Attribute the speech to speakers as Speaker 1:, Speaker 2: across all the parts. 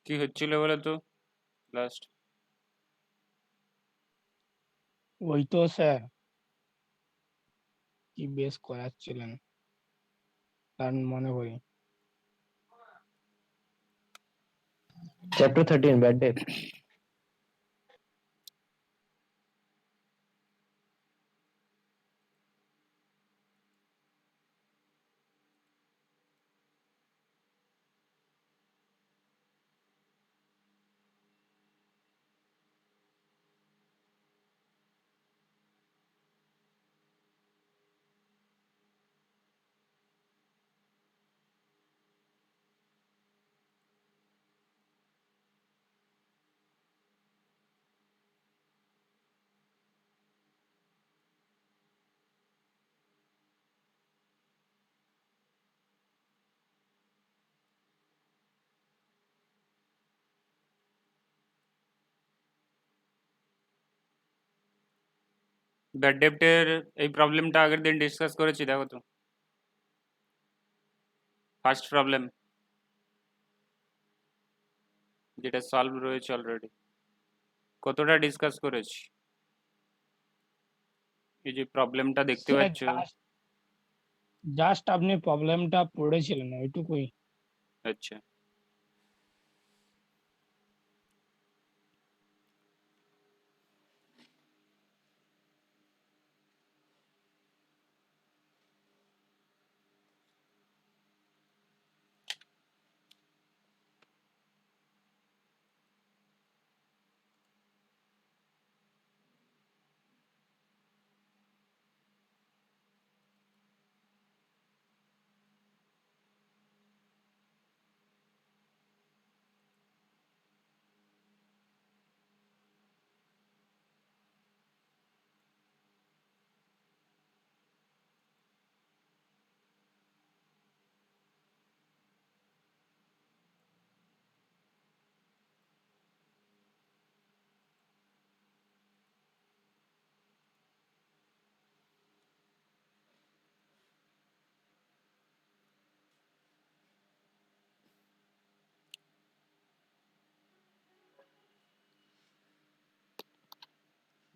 Speaker 1: কি হচ্ছিল বলো তো লাস্ট?
Speaker 2: ওই তো স্যার কি বেশ করাচ্ছিলেন তার মনে করি।
Speaker 3: Chapter 13, Bad Debt.
Speaker 1: ব্যাড ডেপ্টের এই প্রবলেমটা আগের দিন ডিসকাস করেছি, দেখো তো। ফার্স্ট প্রবলেম যেটা সলভ রয়েছে অলরেডি, কতটা ডিসকাস করেছি? এই যে প্রবলেমটা দেখতে
Speaker 2: স্যার
Speaker 1: পাচ্ছ।
Speaker 2: জাস্ট আপনি প্রবলেমটা পড়েছিলেন ওইটুকুই।
Speaker 1: আচ্ছা,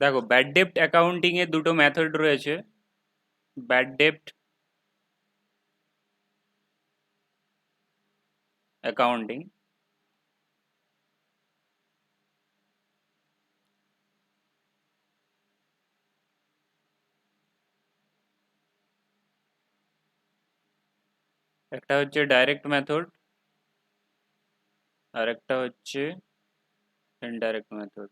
Speaker 1: দেখো ব্যাড ডেপ্ট অ্যাকাউন্টিং এর দুটো মেথড রয়েছে। ব্যাড ডেপ্ট অ্যাকাউন্টিং, একটা হচ্ছে ডাইরেক্ট মেথড আর একটা হচ্ছে ইনডাইরেক্ট মেথড।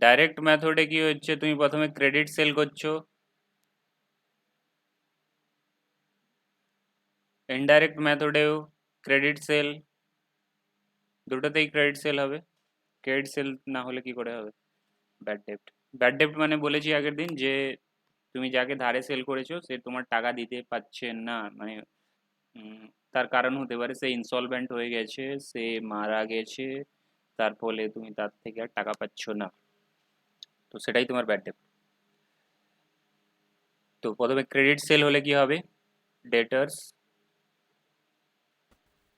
Speaker 1: ডাইরেক্ট মেথডে কি হচ্ছে, তুমি প্রথমে ক্রেডিট সেল করছো। ইনডাইরেক্ট মেথডেও ক্রেডিট সেল, দুটোতেই ক্রেডিট সেল হবে। ক্রেডিট সেল না হলে কি করে হবে ব্যাড ডেপ্ট? ব্যাড ডেপ্ট মানে বলেছি আগের দিন যে তুমি যাকে ধারে সেল করেছো সে তোমার টাকা দিতে পারছে না, মানে উম, তার কারণ হতে পারে সে ইনসলভেন্ট হয়ে গেছে, সে মারা গেছে, তার ফলে তুমি তার থেকে আর টাকা পাচ্ছ না, তো সেটাই তোমার ব্যাড ডেপ্ট। তো প্রথমে ক্রেডিট সেল হলে কি হবে, ডেটার্স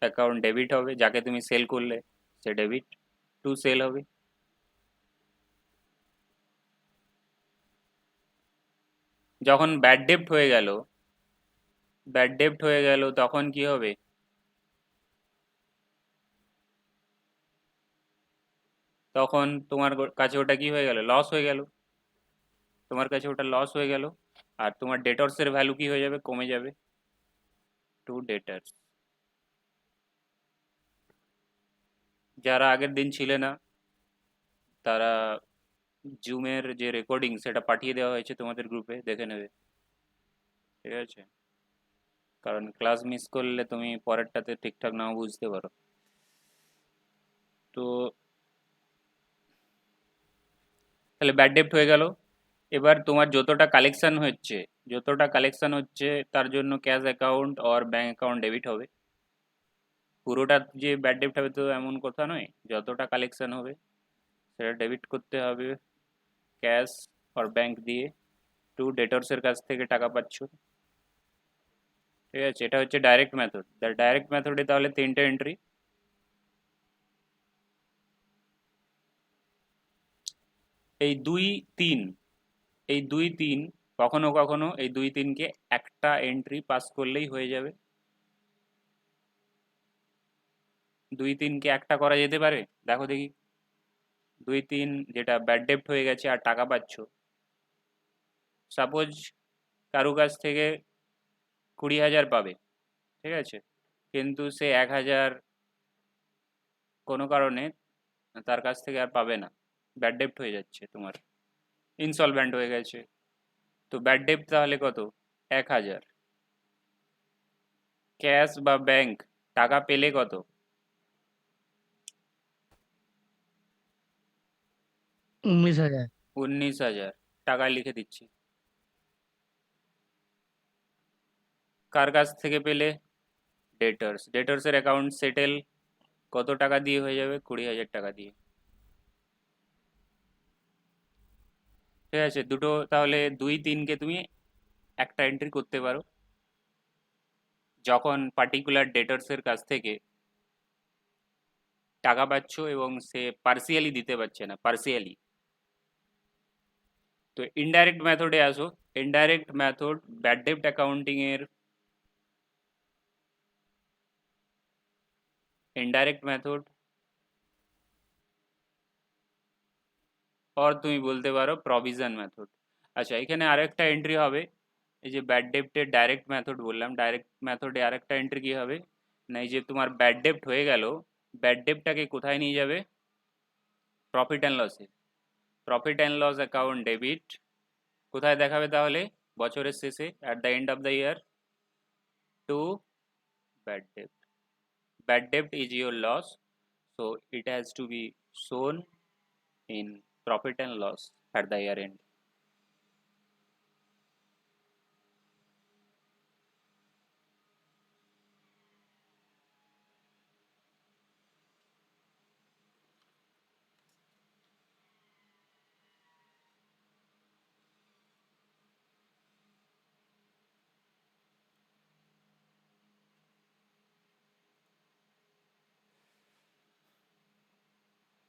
Speaker 1: অ্যাকাউন্ট ডেবিট হবে, যাকে তুমি সেল করলে সে ডেবিট টু সেল হবে। যখন ব্যাড ডেপ্ট হয়ে গেল, ব্যাড ডেপ্ট হয়ে গেল তখন কি হবে, তখন তোমার কাছে ওটা কি হয়ে গেল, লস হয়ে গেল। তোমার কাছে ওটা লস হয়ে গেল, আর তোমার ডেটর্সের ভ্যালু কি হয়ে যাবে, কমে যাবে টু ডেটার্স। যারা আগের দিন ছিলে না তারা জুমের যে রেকর্ডিং সেটা পাঠিয়ে দেওয়া হয়েছে তোমাদের গ্রুপে, দেখে নেবে, ঠিক আছে? কারণ ক্লাস মিস করলে তুমি পরেরটাতে ঠিকঠাক নাও বুঝতে পারো। তো তাহলে ব্যাড ডেপ্ট হয়ে গেল। এবার তোমার যতটা কালেকশন হচ্ছে তার জন্য ক্যাশ অ্যাকাউন্ট আর ব্যাংক অ্যাকাউন্ট ডেবিট হবে। পুরোটা যে ব্যাড ডেপ্ট হবে তো এমন কথা নয়, যতটা কালেকশন হবে সেটা ডেবিট করতে হবে ক্যাশ আর ব্যাংক দিয়ে। টু ডেটরসের কাছ থেকে টাকা পাচ্ছ, ঠিক আছে, এটা হচ্ছে ডাইরেক্ট মেথড। ডাইরেক্ট মেথডে তাহলে তিনটে এন্ট্রি। এই 2 3, এই 2 3 কখনো কখনো এই 2 3কে একটা এন্ট্রি পাস করলেই হয়ে যাবে। 2 3কে একটা করা যেতে পারে? দেখো দেখি। 2 3 যেটা ব্যাড ডেপ্ট হয়ে গেছে আর টাকা পাচ্ছ, সাপোজ কারু কাছ থেকে 20,000 পাবে, ঠিক আছে, কিন্তু সে 1,000 কোনো কারণে তার কাছ থেকে আর পাবে না, ব্যাড ডেপ্ট হয়ে যাচ্ছে, তোমার ইনসলভেন্ট হয়ে গেছে। তো ব্যাড ডেপ্ট তাহলে কত? 1,000। ক্যাশ বা ব্যাংক টাকা পেলে কত?
Speaker 2: 19,000।
Speaker 1: 19,000 টাকা লিখে দিচ্ছি। কার কাছ থেকে পেলে? ডেটার্স। ডেটার্সের অ্যাকাউন্ট সেটেল কত টাকা দিয়ে হয়ে যাবে? 20,000 টাকা দিয়ে। ঠিক আছে, দুটো তাহলে 2 3কে তুমি একটা এন্ট্রি করতে পারো যখন পার্টিকুলার ডেটার্সের কাছ থেকে টাকা পাচ্ছ এবং সে পার্সিয়ালি দিতে পারছে না, পার্সিয়ালি। তো ইনডাইরেক্ট মেথডে আসো। ইনডাইরেক্ট মেথড ব্যাড ডেপ্ট অ্যাকাউন্টিং এর ইনডাইরেক্ট মেথড, और তুমি বলতে পারো প্রভিশন মেথড। আচ্ছা, এখানে আরেকটা এন্ট্রি হবে। এই যে ব্যাড ডেপ্টের ডাইরেক্ট মেথড বললাম, ডাইরেক্ট মেথডে আরেকটা এন্ট্রি কি হবে না, এই যে তোমার ব্যাড ডেপ্ট হয়ে গেল, ব্যাড ডেপ্টটাকে কোথায় নিয়ে যাবে? প্রফিট অ্যান্ড লসে। Profit and loss account debit কোথায় দেখাবে তাহলে? বছরের শেষে, at the end of the year, to bad ডেপ্ট। Bad debt is your loss, so it has to be shown in profit and loss at the year end.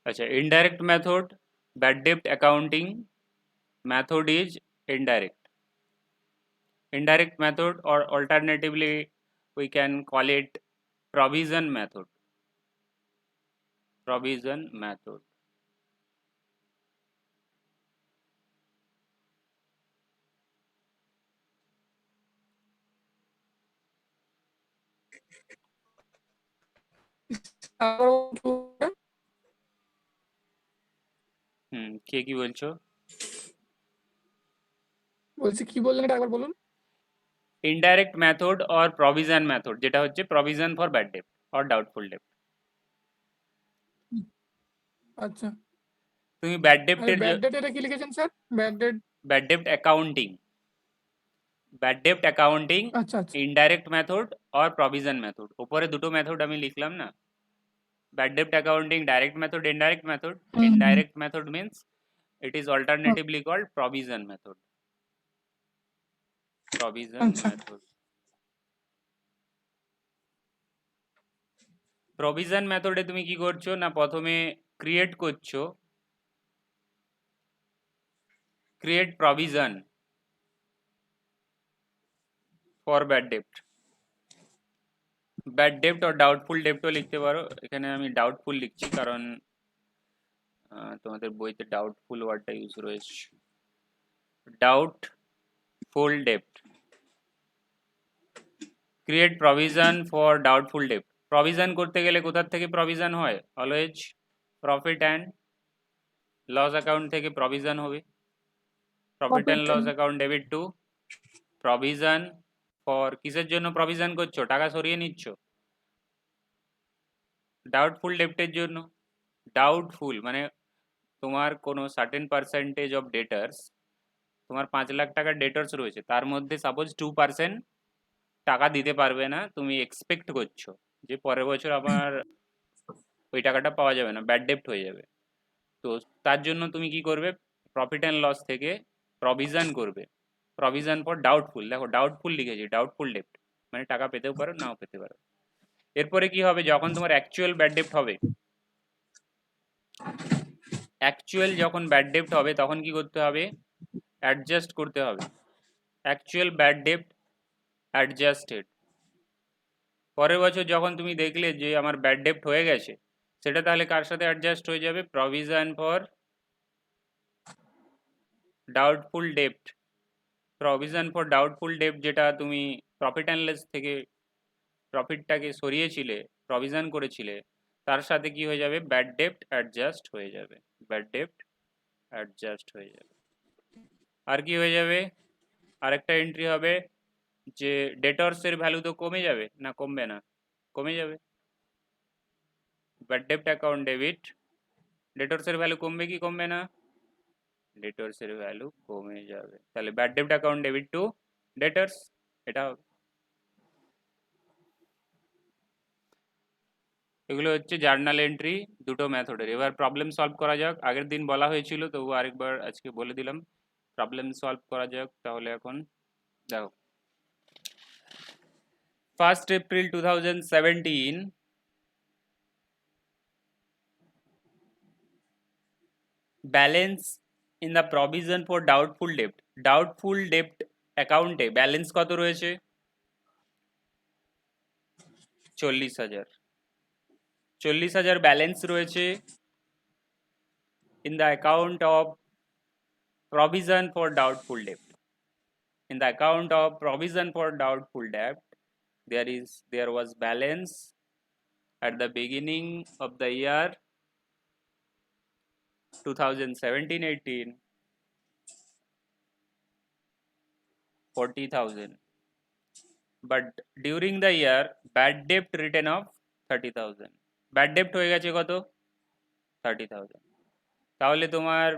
Speaker 1: अच्छा, indirect method, bad debt accounting method is indirect. Indirect method, or alternatively we can call it provision method. Provision method. কে কি বলছো?
Speaker 2: বলছি কি বললেন এটা একবার বলুন।
Speaker 1: Indirect method or provision method, যেটা হচ্ছে provision for bad ডেপ্ট or doubtful ডেপ্ট।
Speaker 2: আচ্ছা,
Speaker 1: তুমি ব্যাড
Speaker 2: আর
Speaker 1: ডেপ্টের
Speaker 2: ব্যাড ডেট এটা কি লিখেছেন sir? Bad date.
Speaker 1: Bad ডেপ্ট accounting, bad ডেপ্ট accounting
Speaker 2: আচ্ছা, আচ্ছা।
Speaker 1: Indirect method or provision method. উপরে দুটো মেথড আমি লিখলাম না, bad ডেপ্ট accounting direct method, indirect method.
Speaker 2: Hmm, hmm.
Speaker 1: Indirect method means it is alternatively called provision method. Provision
Speaker 2: আচ্ছা।
Speaker 1: method. Provision মেথডে তুমি কি করছো না, প্রথমে ক্রিয়েট করছো, ক্রিয়েট প্রভিশন ফর ব্যাড ডেপ্ট। ব্যাড ডেপ্ট আর ডাউটফুল ডেপ্টও লিখতে পারো, এখানে আমি ডাউটফুল লিখছি কারণ তোমাদের বইতে ডাউটফুল ওয়ার্ডটা ইউজ রয়েছে। Doubtful ডেপ্ট, create provision for doubtful ডেপ্ট। প্রভিশন করতে গেলে কোথার থেকে প্রভিশন হয়? Always profit and loss account থেকে প্রভিশন হবে। Profit and loss account debit to provision for, কিসের জন্য প্রভিশন করছো? টাকা সরিয়ে নিচ্ছ, ডাউটফুল ডেপ্টের জন্য। ডাউটফুল মানে তোমার কোনো সার্টেন পার্সেন্টেজ অফ ডেটার্স, তোমার 5 লাখ টাকার ডেটার্স রয়েছে, তার মধ্যে সাপোজ 2% টাকা দিতে পারবে না, তুমি এক্সপেক্ট করছো যে পরের বছর আমার ওই টাকাটা পাওয়া যাবে না, ব্যাড ডেপ্ট হয়ে যাবে। তো তার জন্য তুমি কি করবে? প্রফিট অ্যান্ড লস থেকে প্রভিশন করবে, প্রভিশন ফর ডাউটফুল। দেখো ডাউটফুল লিখেছি, ডাউটফুল ডেপ্ট। মানে টাকা পেতেও পারো নাও পেতে পারো। এরপরে কি হবে, যখন তোমার অ্যাকচুয়াল ব্যাড ডেপ্ট হবে, অ্যাকচুয়াল যখন ব্যাড ডেপ্ট হবে তখন কি করতে হবে, অ্যাডজাস্ট করতে হবে। অ্যাকচুয়াল ব্যাড ডেপ্ট অ্যাডজাস্টেড। পরের বছর যখন তুমি দেখলে যে আমার ব্যাড ডেপ্ট হয়ে গেছে, সেটা তাহলে কার সাথে অ্যাডজাস্ট হয়ে যাবে, প্রভিশন ফর ডাউটফুল ডেপ্ট। প্রভিশন ফর ডাউটফুল ডেপ্ট যেটা তুমি প্রফিট অ্যান্ড লস থেকে প্রফিটটাকে সরিয়েছিলে, প্রভিশন করেছিলে, তার সাথে কি হয়ে যাবে, ব্যাড ডেপ্ট অ্যাডজাস্ট হয়ে যাবে। ব্যাড ডেপ্ট অ্যাডজাস্ট হয়ে যাবে। আর কি হয়ে যাবে, আরেকটা এন্ট্রি হবে যে ডেটর্সের ভ্যালু তো কমে যাবে না, কমবে না, কমে যাবে। ব্যাড ডেপ্ট অ্যাকাউন্ট ডেবিট, ডেটর্সের ভ্যালু কমবে কি কমবে না, ডেটর্সের ভ্যালু কমে যাবে। তাহলে ব্যাড ডেপ্ট অ্যাকাউন্ট ডেবিট টু ডেটর্স, এটা হবে। এগুলো হচ্ছে জার্নাল এন্ট্রি দুটো মেথডের। এবার প্রবলেম সলভ করা যাক। আগের দিন বলা হয়েছিল তবু আরেকবার আজকে বলে দিলাম, প্রবলেম সলভ করা যাক তাহলে। এখন দেখো, 1st April 2017 balance in the provision for doubtful ডেপ্ট, doubtful ডেপ্ট অ্যাকাউন্টে ব্যালেন্স কত রয়েছে, 40,000। 40,000 ব্যালেন্স রয়েছে in the account of provision for doubtful debt. In the account of provision for doubtful debt, there was balance at the beginning of the year 2017-18, 40,000. But during the year, bad debt written of 30,000. Bad debt হয়ে গেছে কত, 30,000। তাহলে তোমার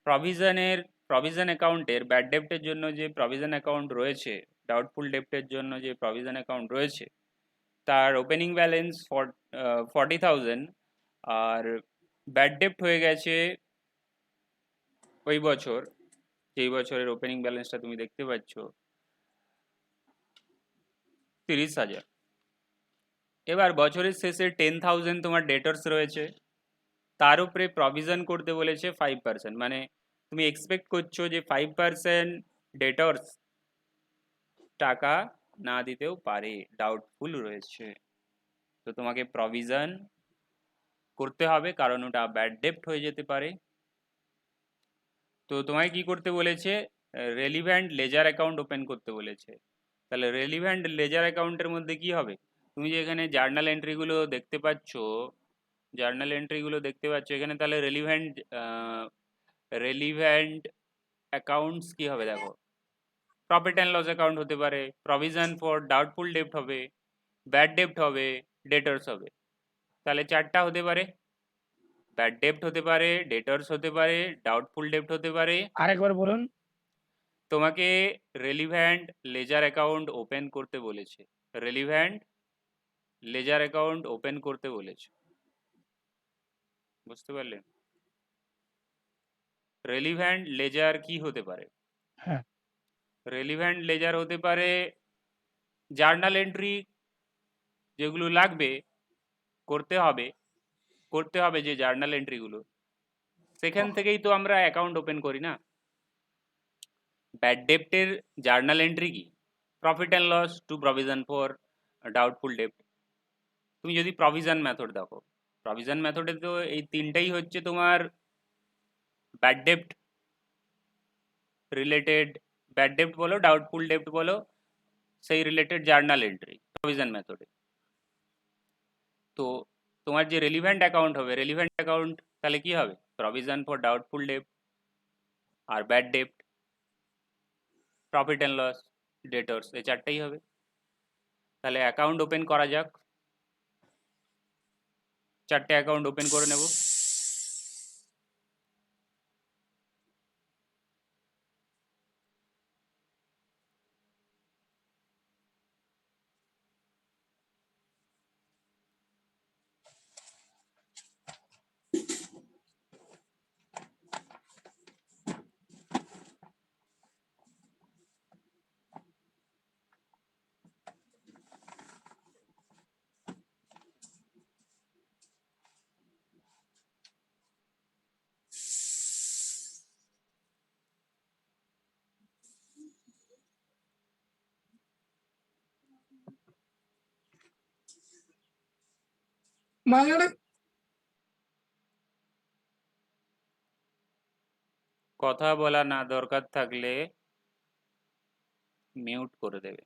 Speaker 1: provision অ্যাকাউন্টের bad ডেপ্টের জন্য যে provision account রয়েছে, doubtful ডেপ্টের জন্য যে প্রভিশন অ্যাকাউন্ট রয়েছে, তার ওপেনিং ব্যালেন্স 40,000, আর ব্যাড ডেপ্ট হয়ে গেছে ওই বছর, যেই বছরের ওপেনিং ব্যালেন্সটা তুমি দেখতে পাচ্ছ 30,000। এবার বছরের শেষে 10,000 তোমার ডেটর্স রয়েছে, তার উপরে প্রভিশন করতে বলেছে 5%। মানে তুমি এক্সপেক্ট করছো যে 5% ডেটর্স টাকা না দিতেও পারে, ডাউটফুল রয়েছে, তো তোমাকে প্রভিশন করতে হবে কারণ ওটা ব্যাড ডেপ্ট হয়ে যেতে পারে। তো তোমায় কি করতে বলেছে, রেলিভ্যান্ট লেজার অ্যাকাউন্ট ওপেন করতে বলেছে। তাহলে রেলিভ্যান্ট লেজার অ্যাকাউন্টের মধ্যে কি হবে, তুমি যে এখানে জার্নাল এন্ট্রিগুলো দেখতে পাচ্ছ, জার্নাল এন্ট্রিগুলো দেখতে পাচ্ছ এখানে, তাহলে রেলিভ্যান্ট অ্যাকাউন্টস কি হবে দেখো, প্রফিট অ্যান্ড লস অ্যাকাউন্ট হতে পারে, প্রভিশন ফর ডাউটফুল ডেপ্ট হবে, ব্যাড ডেপ্ট হবে, ডেটর্স হবে। তাহলে চারটা হতে পারে, ব্যাড ডেপ্ট হতে পারে, ডেটর্স হতে পারে, ডাউটফুল ডেপ্ট হতে পারে।
Speaker 2: আরেকবার বলুন।
Speaker 1: তোমাকে রেলিভ্যান্ট লেজার অ্যাকাউন্ট ওপেন করতে বলেছে, রেলিভ্যান্ট লেজার অ্যাকাউন্ট ওপেন করতে বলেছে, বুঝতে পারলে? রেলিভ্যান্ট লেজার কি হতে পারে,
Speaker 2: হ্যাঁ,
Speaker 1: রেলিভ্যান্ট লেজার হতে পারে জার্নাল এন্ট্রি যেগুলো লাগবে, করতে হবে যে জার্নাল এন্ট্রিগুলো, সেখান থেকেই তো আমরা অ্যাকাউন্ট ওপেন করি না। ব্যাড ডেপ্টের জার্নাল এন্ট্রি কি, profit and loss to provision for doubtful ডেপ্ট। তুমি যদি প্রভিশন মেথড দেখো, প্রভিশন মেথডে তো এই তিনটাই হচ্ছে তোমার ব্যাড ডেপ্ট রিলেটেড, ব্যাড ডেপ্ট বলো ডাউটফুল ডেপ্ট বলো, সেই রিলেটেড জার্নাল এন্ট্রি প্রভিশন মেথডে। তো তোমার যে রেলিভেন্ট অ্যাকাউন্ট হবে, রেলিভেন্ট অ্যাকাউন্ট তাহলে কি হবে, প্রভিশন ফর ডাউটফুল ডেপ্ট আর ব্যাড ডেপ্ট, প্রফিট অ্যান্ড লস, ডেটর্স, এই চারটেই হবে। তাহলে অ্যাকাউন্ট ওপেন করা যাক, চারটে অ্যাকাউন্ট ওপেন করে নেব।
Speaker 2: মাগাটা
Speaker 1: কথা বলা না দরকার থাকলে মিউট করে দেবে।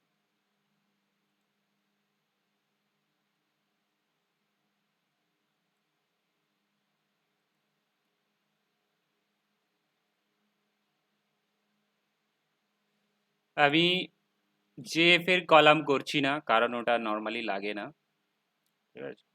Speaker 1: আমি জেএফ এর কলাম করছি না, কারণ ওটা নর্মালি লাগে না। ঠিক আছে,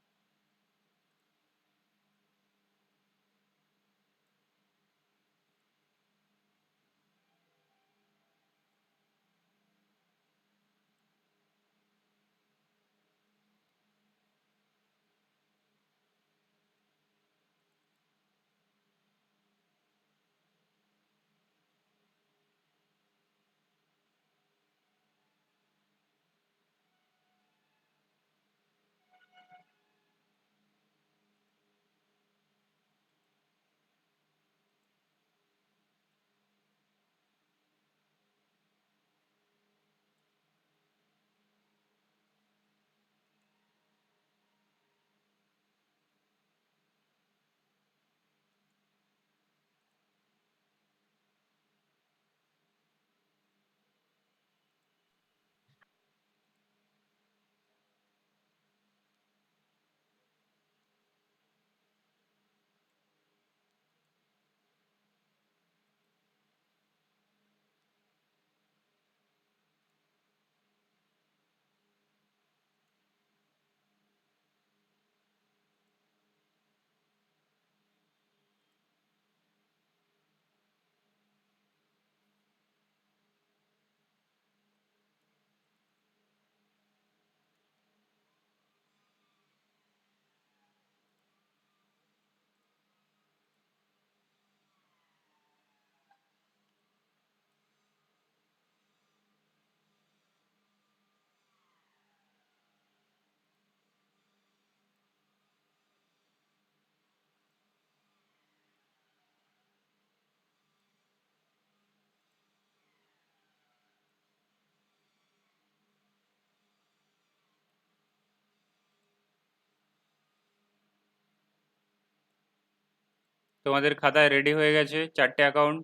Speaker 1: তোমাদের খাতায় রেডি হয়ে গেছে 4টে অ্যাকাউন্ট।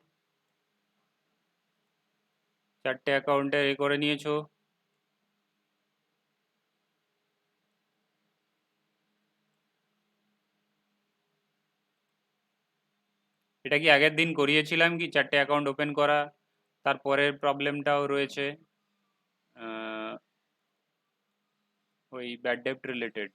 Speaker 1: 4টে অ্যাকাউন্টে এ করে নিয়েছো। এটা কি আগের দিন করিয়েছিলাম কি 4টে অ্যাকাউন্ট ওপেন করা? তারপরের প্রবলেমটাও রয়েছে, ওই ব্যাড ডেপ্ট রিলেটেড।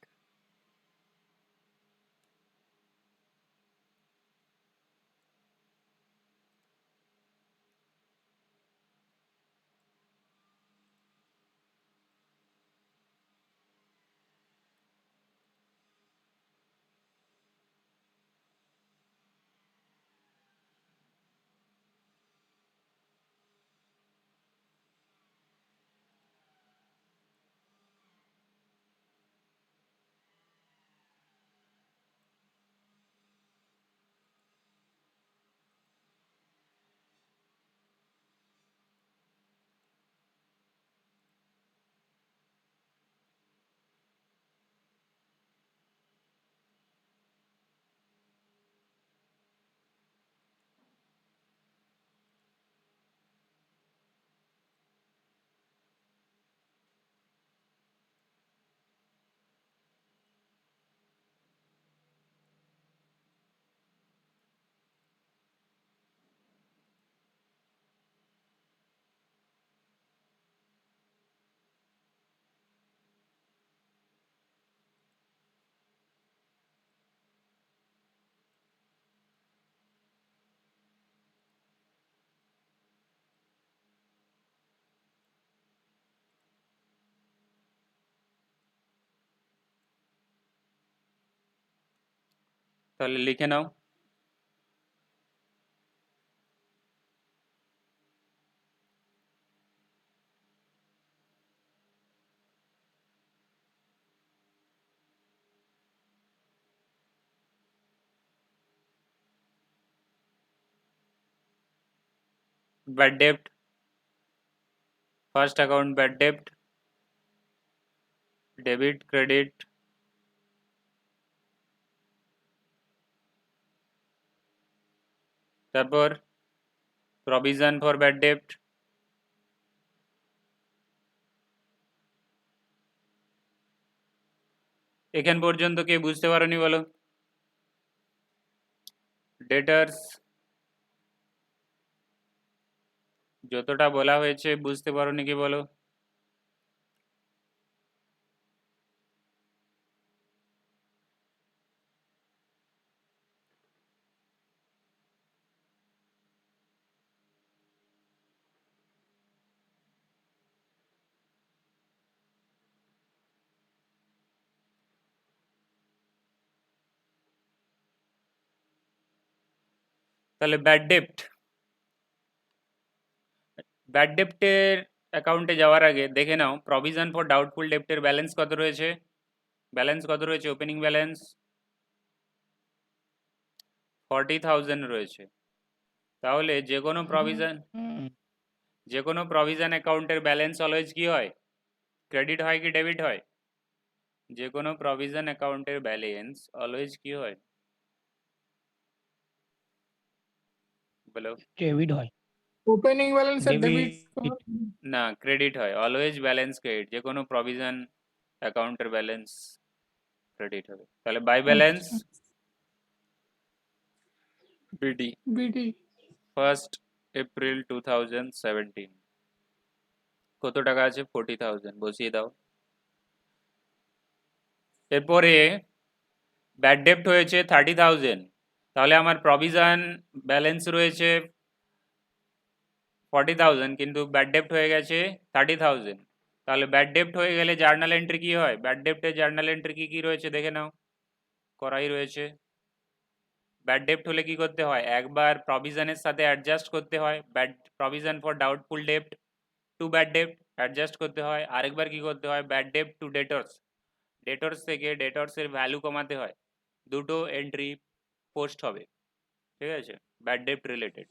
Speaker 1: তাহলে লিখে নাও। Bad ডেপ্ট, first account bad ডেপ্ট, debit credit, তারপর প্রভিশন ফর ব্যাড ডেট, এখান পর্যন্ত কে বুঝতে পারোনি বলো? ডেটার্স যতটা বলা হয়েছে বুঝতে পারোনি কি বলো? তাহলে ব্যাড ডেপ্ট, ব্যাড ডেপ্টের অ্যাকাউন্টে যাওয়ার আগে দেখে নাও প্রভিশন ফর ডাউটফুল ডেপ্টের ব্যালেন্স কত রয়েছে। ব্যালেন্স কত রয়েছে? ওপেনিং ব্যালেন্স 40,000 রয়েছে। তাহলে যে কোনো প্রভিশন অ্যাকাউন্টের ব্যালেন্স অলওয়েজ কি হয়? ক্রেডিট হয় কি ডেবিট হয়? যে কোনো প্রভিশন অ্যাকাউন্টের ব্যালেন্স অলওয়েজ কি হয় বলো?
Speaker 2: ডেবিট হয়।
Speaker 3: ওপেনিং ব্যালেন্স এর
Speaker 2: ডেবিট
Speaker 3: ডেবিট
Speaker 1: না, ক্রেডিট হয়। অলওয়েজ ব্যালেন্স ক্রেডিট, যে কোনো প্রভিশন অ্যাকাউন্টের ব্যালেন্স ক্রেডিট হবে। তাহলে by balance BD
Speaker 3: BD
Speaker 1: 1st April 2017 কত টাকা আছে? 40,000 বসিয়ে দাও। এরপরে ব্যাড ডেপ্ট হয়েছে 30,000, তাহলে আমার প্রভিশন ব্যালেন্স রয়েছে 40,000 কিন্তু ব্যাড ডেপ্ট হয়ে গেছে 30,000। তাহলে ব্যাড ডেপ্ট হয়ে গেলে জার্নাল এন্ট্রি কি হয়? ব্যাড ডেপ্টের জার্নাল এন্ট্রি কি কি রয়েছে দেখে নাও, করাই রয়েছে। ব্যাড ডেপ্ট হলে কি করতে হয়? একবার প্রভিশনের সাথে অ্যাডজাস্ট করতে হয়, bad provision for doubtful ডেপ্ট two bad ডেপ্ট adjust করতে হয়। আরেকবার কি করতে হয়? ব্যাড ডেপ্ট টু ডেটর্স, ডেটর্স থেকে ডেটর্সের ভ্যালু কমাতে হয়। দুটো এন্ট্রি পোস্ট হবে, ঠিক আছে, ব্যাড ডেপ্ট রিলেটেড।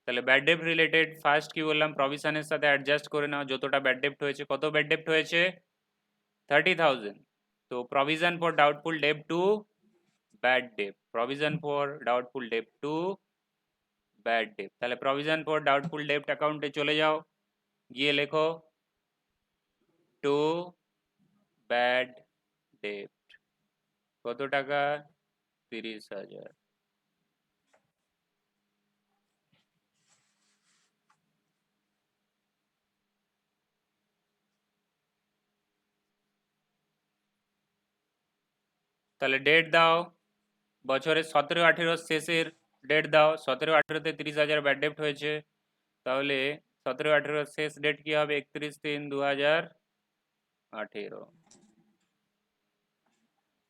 Speaker 1: তাহলে ব্যাড ডেপ্ট রিলেটেড ফার্স্ট কি বললাম? প্রভিশনের সাথে অ্যাডজাস্ট করে নাও যতটা ব্যাড ডেপ্ট হয়েছে। কত ব্যাড ডেপ্ট হয়েছে? 30,000। তো provision for doubtful ডেপ্ট two bad ডেপ্ট, provision for doubtful ডেপ্ট two bad ডেপ্ট। তাহলে প্রভিশন ফর ডাউটফুল ডেপ্ট অ্যাকাউন্টে চলে যাও, গিয়ে লেখো টু ব্যাড ডেপ্ট। কত টাকা? 30,000। তাহলে ডেট দাও, বছরের 17-18 শেষের ডেট দাও। 17-18-তে 30,000 ব্যাড ডেপ্ট হয়েছে, তাহলে 17-18 শেষ ডেট কি হবে? 31/3/2018।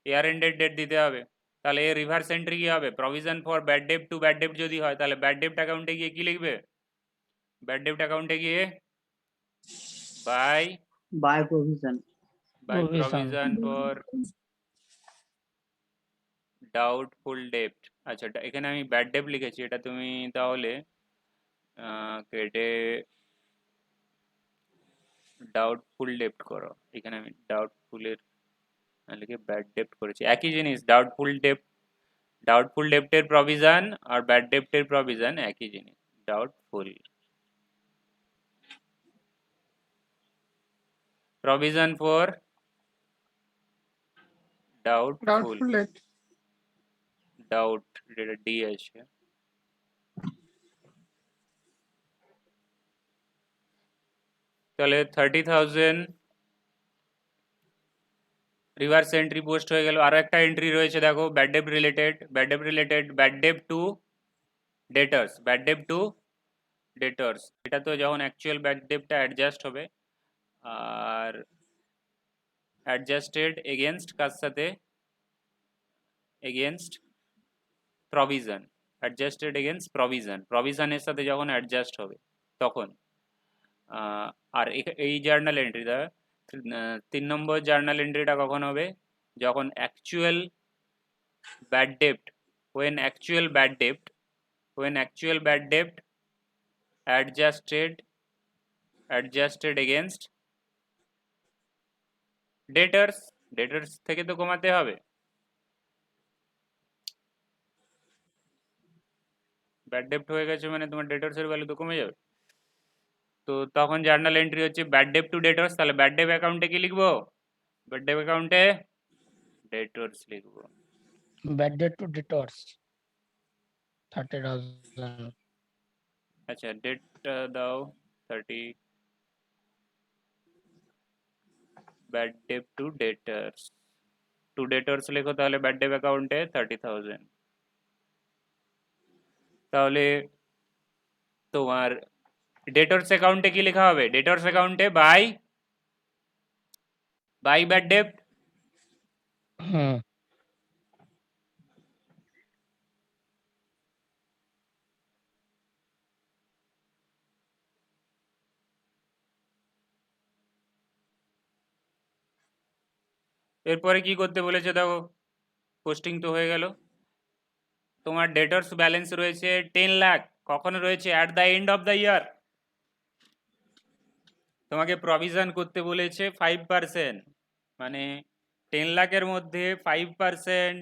Speaker 1: ইয়ার এন্ডেড ডেট দিতে হবে। তাহলে এর রিভার্স এন্ট্রি কি হবে? Provision for bad ডেপ্ট two bad ডেপ্ট যদি হয় তাহলে ব্যাড ডেপ্ট অ্যাকাউন্টে গিয়ে কি লিখবে? ব্যাড ডেপ্ট অ্যাকাউন্টে গিয়ে by
Speaker 4: provision
Speaker 1: provision for doubtful ডেপ্ট। আচ্ছা, এখানে আমি ব্যাড ডেপ্ট লিখেছি, এটা তুমি তাহলে কেটে ডাউটফুল ডেপ্ট করো। এখানে আমি ডাউটফুলের লিখে ব্যাড ডেপ্ট করেছি, একই জিনিস। ডাউটফুল ডেপ্টের প্রভিশন আর ব্যাড ডেপ্টের প্রভিশন একই জিনিস। Doubtful provision for doubtful
Speaker 3: doubtful debt
Speaker 1: doubt, যেটা ডি আছে। তাহলে 30,000 রিভার্স এন্ট্রি পোস্ট হয়ে গেল। আরো একটা এন্ট্রি রয়েছে দেখো, bad ডেপ্ট related, bad ডেপ্ট two ডেটার্স, bad ডেপ্ট two ডেটার্স। এটা তো যখন অ্যাকচুয়াল ব্যাড ডেপ্টটা অ্যাডজাস্ট হবে, আর অ্যাডজাস্টেড এগেনস্ট কার সাথে? Against provision, adjusted against provision, প্রভিশনের সাথে যখন অ্যাডজাস্ট হবে তখন। আর এই জার্নাল এন্ট্রিটা 3 নম্বর জার্নাল এন্ট্রিটা কখন হবে? যখন অ্যাকচুয়াল ব্যাড ডেপ্ট, when actual bad debt adjusted against debtors থেকে তো কমাতে হবে। ব্যাড ডেপ্ট হয়ে গেছে মানে তোমার ডেটরসের ভ্যালু তো কমে যাবে। তো তখন জার্নাল এন্ট্রি হচ্ছে ব্যাড ডেপ টু ডেটরস, তাহলে ব্যাড ডেপ অ্যাকাউন্টে কি লিখবো? ব্যাড ডেপ অ্যাকাউন্টে ডেটরস লিখবো।
Speaker 2: Bad debt to debtors 30,000.
Speaker 1: আচ্ছা ডেট দাও 30, ব্যাড ডেপ টু ডেটরস, টু ডেটরস লেখো তাহলে ব্যাড ডেপ অ্যাকাউন্টে 30,000। তাহলে তোমার ডেটরস অ্যাকাউন্টে কি লেখা হবে? ডেটরস অ্যাকাউন্টে বাই ব্যাড ডেপ্ট।
Speaker 2: হুম।
Speaker 1: এরপরে কি করতে বলেছে দেখো, পোস্টিং তো হয়ে গেল। তোমার ডেটরস ব্যালেন্স রয়েছে 10 লাখ, কখন রয়েছে? At the end of the ইয়ার। তোমাকে প্রভিশন করতে বলেছে 5%, মানে 10 লাখের মধ্যে 5%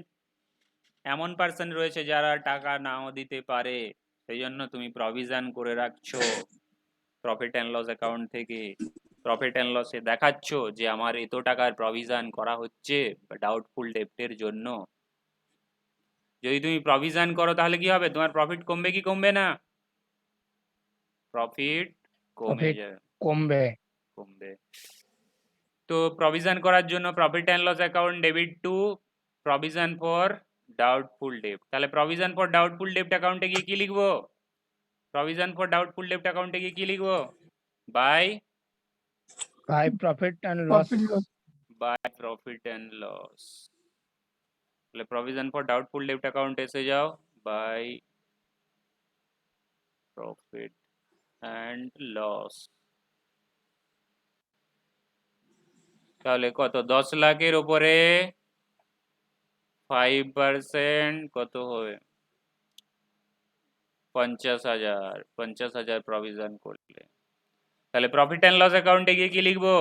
Speaker 1: এমন পার্সন রয়েছে যারা টাকা নাও দিতে পারে, সেই জন্য তুমি প্রভিশন করে রাখছো প্রফিট অ্যান্ড লস অ্যাকাউন্ট থেকে। প্রফিট অ্যান্ড লসে দেখাচ্ছ যে আমার এত টাকার প্রভিশন করা হচ্ছে ডাউটফুল ডেপ্টের জন্য। যদি তুমি প্রভিশন করো তাহলে কি হবে? তোমার প্রফিট কমবে কি কমবে না? প্রফিট কমে
Speaker 2: Profit
Speaker 1: যাবে,
Speaker 2: কমবে।
Speaker 1: কমবে। তো প্রভিশন করার জন্য profit and loss account debit to provision for doubtful ডেপ্ট। তাহলে প্রভিশন ফর ডাউটফুল ডেপ্ট অ্যাকাউন্টে গিয়ে কি লিখবো? প্রভিশন ফর ডাউটফুল ডেপ্ট অ্যাকাউন্টে গিয়ে কি লিখবো? By
Speaker 2: By profit and loss.
Speaker 3: Profit loss.
Speaker 1: By profit and loss. তাহলে প্রভিশন ফর ডাউটফুল ডেপ্ট অ্যাকাউন্ট এসে যাও, বাই প্রফিট অ্যান্ড লস। তাহলে কত? 10 লাখের উপরে 5% কত হবে? 50,000, 50,000 প্রভিশন করলে। তাহলে প্রফিট অ্যান্ড লস অ্যাকাউন্টে গিয়ে কি লিখবো?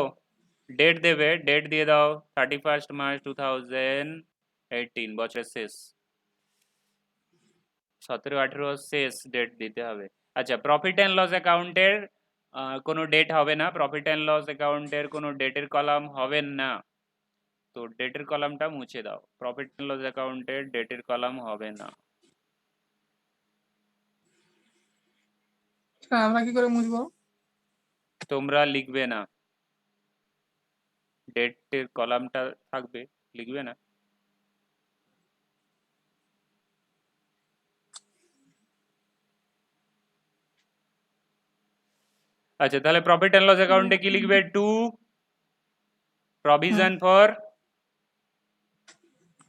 Speaker 1: ডেট দেবে, ডেট দিয়ে দাও 31 মার্চ 2018, বছরের শেষ, 17-18 শেষ ডেট দিতে হবে। আচ্ছা প্রফিট অ্যান্ড লস অ্যাকাউন্টের কোনো ডেট হবে না, প্রফিট অ্যান্ড লস অ্যাকাউন্টের কোনো ডেটের কলাম হবে না, তো ডেটের কলামটা মুছে দাও। প্রফিট অ্যান্ড লস অ্যাকাউন্টের ডেটের কলাম হবে না।
Speaker 3: সেটা আমরা কি করে মুছবো?
Speaker 1: তোমরা লিখবে না, ডেটের কলামটা থাকবে, লিখবে না। আচ্ছা তাহলে প্রফিট অ্যান্ড লস অ্যাকাউন্টে কি লিখবে? To provision for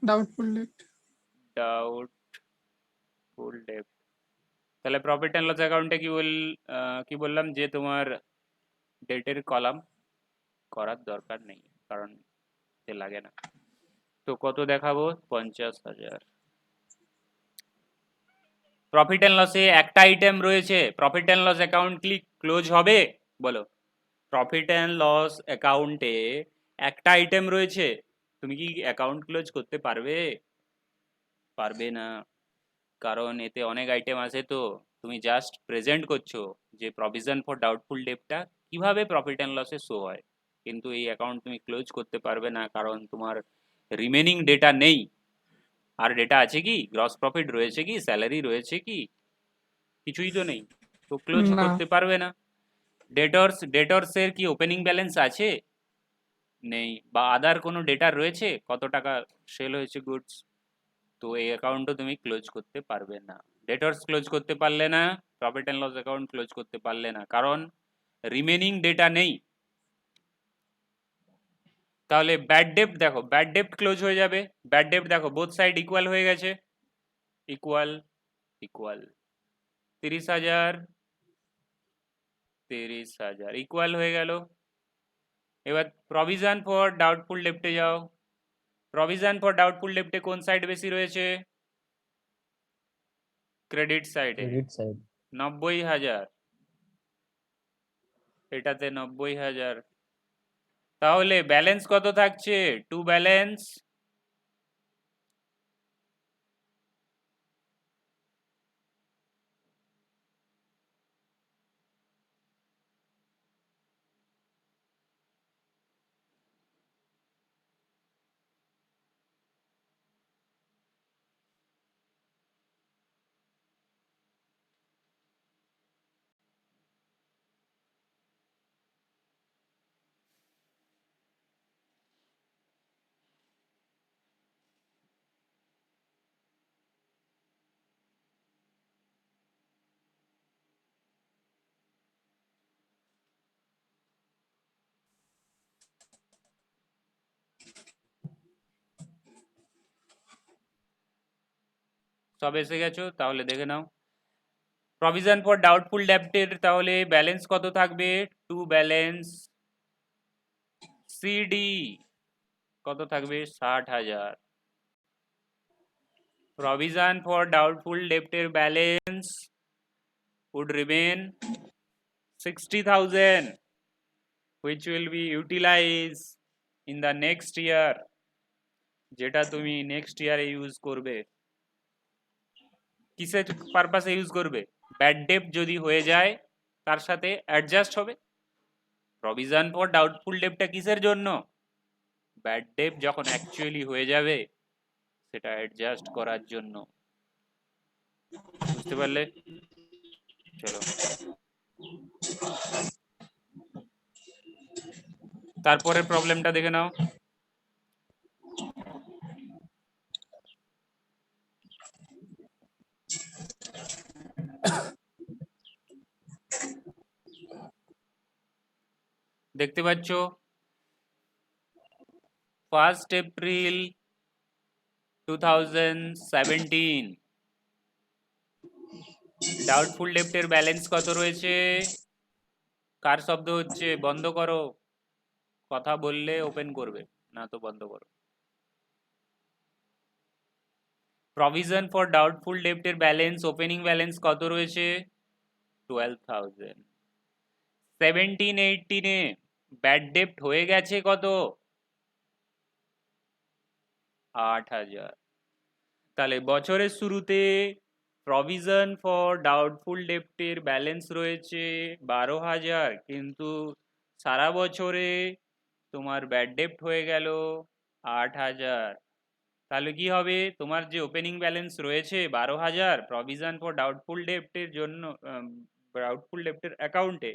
Speaker 3: Doubtful debt.
Speaker 1: Doubtful ডেপ্ট। তাহলে প্রফিট অ্যান্ড লস অ্যাকাউন্টে কি বললাম যে তোমার ডেটের কলাম করার দরকার নেই, কারণ এতে লাগে না। তো কত দেখাবো? 50,000। প্রফিট অ্যান্ড লসে একটা আইটেম রয়েছে, profit and loss account close হবে? বলো, প্রফিট অ্যান্ড লস অ্যাকাউন্টে একটা আইটেম রয়েছে, তুমি কি অ্যাকাউন্ট ক্লোজ করতে পারবে? পারবে না, কারণ এতে অনেক আইটেম আছে। তো তুমি জাস্ট প্রেজেন্ট করছো যে প্রভিশন ফর ডাউটফুল ডেপ্টটা কিভাবে প্রফিট অ্যান্ড লসে শো হয়, কিন্তু এই অ্যাকাউন্ট তুমি ক্লোজ করতে পারবে না, কারণ তোমার রিমেনিং ডেটা নেই। আর ডেটা আছে কি? গ্রস প্রফিট রয়েছে কি? স্যালারি রয়েছে কি? কিছুই তো নেই, তো ক্লোজ
Speaker 3: না।
Speaker 1: করতে পারবে না। ডেটরসের কি ওপেনিং ব্যালেন্স আছে? নেই। বা আদার কোনো ডেটা রয়েছে কত টাকা সেল হয়েছে গুডস? তো এই অ্যাকাউন্টও তুমি ক্লোজ করতে পারবে না। ডেটরস ক্লোজ করতে পারলে না, profit and loss account close করতে পারলে না, কারণ রিমেনিং ডেটা নেই। তাহলে ব্যাড ডেপ্ট দেখো, ব্যাড ডেপ্ট ক্লোজ হয়ে যাবে। ব্যাড ডেপ্ট দেখো বোথ সাইড ইকুয়াল হয়ে গেছে, ইকুয়াল ইকুয়াল 30,000 30,000 ইকুয়াল হয়ে গেল। এবার প্রভিশন ফর ডাউটফুল ডেপ্টে যাও। প্রভিশন ফর ডাউটফুল ডেপ্টে কোন সাইড বেশি রয়েছে? ক্রেডিট সাইডে,
Speaker 2: Credit side.
Speaker 1: 90,000, এটাতে 90,000। তাহলে ব্যালেন্স কত থাকছে? টু ব্যালেন্স সব এসে গেছো, তাহলে দেখে নাও। প্রভিশন ফর ডাউটফুল ডেপ্টের তাহলে ব্যালেন্স কত থাকবে? টু ব্যালেন্স সিডি কত থাকবে? 60,000। প্রভিশন ফর ডাউটফুল ডেপ্টের balance would remain 60,000 which will be utilized in the next year, যেটা তুমি নেক্সট ইয়ারে ইউজ করবে। কিসের পারপাসে ইউজ করবে? ব্যাড ডেপ যদি হয়ে যায় তার সাথে অ্যাডজাস্ট হবে। প্রভিশন ফর ডাউটফুল ডেপটা কিসের জন্য? ব্যাড ডেপ যখন অ্যাকচুয়ালি হয়ে যাবে সেটা অ্যাডজাস্ট করার জন্য। বুঝতে পারলে? চলো তারপরে প্রবলেমটা দেখে নাও। দেখতে পাচ্ছ 1 এপ্রিল 2017 ডাউটফুল ডেপ্টের ব্যালেন্স কত রয়েছে? কার শব্দ হচ্ছে? বন্ধ করো, কথা বললে ওপেন করবে, না তো বন্ধ করো। প্রভিশন ফর ডাউটফুল ডেপ্টের ব্যালেন্স, ওপেনিং ব্যালেন্স কত রয়েছে? 12,000। 17-18 ব্যাড ডেপ্ট হয়ে গেছে কত? 8,000। তাহলে বছরের শুরুতে প্রভিশন ফর ডাউটফুল ডেপ্টের ব্যালেন্স রয়েছে 12,000, কিন্তু সারা বছরে তোমার ব্যাড ডেপ্ট হয়ে গেল 8,000। তাহলে কি হবে? তোমার যে ওপেনিং ব্যালেন্স রয়েছে 12,000 প্রভিশন ফর ডাউটফুল ডেপ্টের জন্য, ডাউটফুল ডেপ্টের অ্যাকাউন্টে,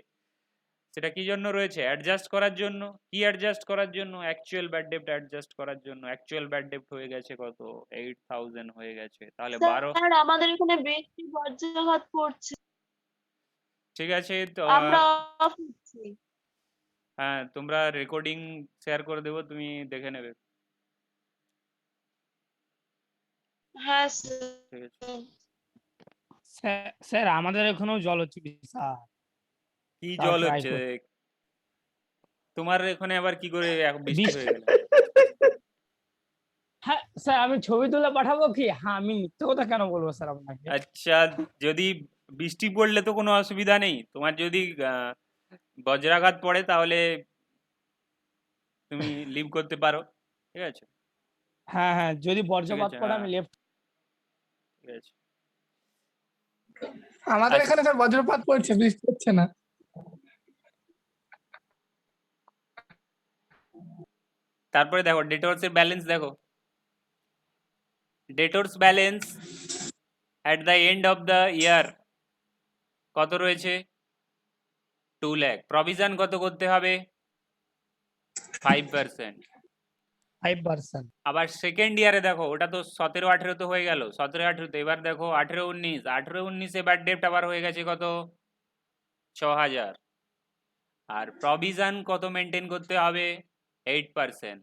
Speaker 1: সেটা কি জন্য রয়েছে? অ্যাডজাস্ট করার জন্য। কি অ্যাডজাস্ট করার জন্য? অ্যাকচুয়াল ব্যাড ডেপ্ট অ্যাডজাস্ট করার জন্য। অ্যাকচুয়াল ব্যাড ডেপ্ট হয়ে গেছে কত? 8,000 হয়ে গেছে। তাহলে 12।
Speaker 4: স্যার আমাদের এখানে বেশি বজ্রাঘাত পড়ছে,
Speaker 1: ঠিক আছে তো,
Speaker 4: আমরা অফ হচ্ছি।
Speaker 1: হ্যাঁ তোমরা রেকর্ডিং শেয়ার করে দেবো, তুমি দেখে নেবে।
Speaker 4: হ্যাঁ
Speaker 1: ঠিক আছে।
Speaker 2: স্যার আমাদের এখানেও জল হচ্ছে বিশাল।
Speaker 1: কি
Speaker 2: তাও
Speaker 1: জল
Speaker 2: try
Speaker 1: হচ্ছে?
Speaker 2: করছি।
Speaker 1: তোমার এখানে আবার কি করে বৃষ্টি
Speaker 2: বৃষ্টি।
Speaker 1: হয়ে গেল?
Speaker 2: হ্যাঁ স্যার, আমি ছবি তুলে পাঠাবো কি? হ্যাঁ, আমি মিথ্যে কথা কেন বলবো স্যার আপনাকে?
Speaker 1: আচ্ছা, যদি বৃষ্টি পড়লে তো কোনো অসুবিধা নেই। তোমার যদি বজ্রাঘাত পড়ে তাহলে তুমি লিভ করতে পারো। ঠিক আছে,
Speaker 2: হ্যাঁ হ্যাঁ, যদি বজ্রপাত
Speaker 1: আছে,
Speaker 2: পড়ে
Speaker 1: হ্যাঁ।
Speaker 2: আমি লেফট।
Speaker 1: ঠিক আছে।
Speaker 3: আমাদের
Speaker 1: আচ্ছা।
Speaker 3: এখানে স্যার বজ্রপাত পড়ছে, বৃষ্টি হচ্ছে না।
Speaker 1: তারপরে দেখো ডেটরস এর ব্যালেন্স দেখো। Debtors balance at the end of the year কত রয়েছে? 2 লাখ। প্রভিশন কত করতে হবে? 5%।
Speaker 2: 5%।
Speaker 1: আবার সেকেন্ড ইয়ারে দেখো, ওটা তো 17-18 তো হয়ে গেল, 17-18 এবার দেখো 18-19। 18-19 ব্যাড ডেপ্ট আবার হয়ে গেছে কত? 6,000। আর প্রভিশন কত মেনটেন করতে হবে? 8%।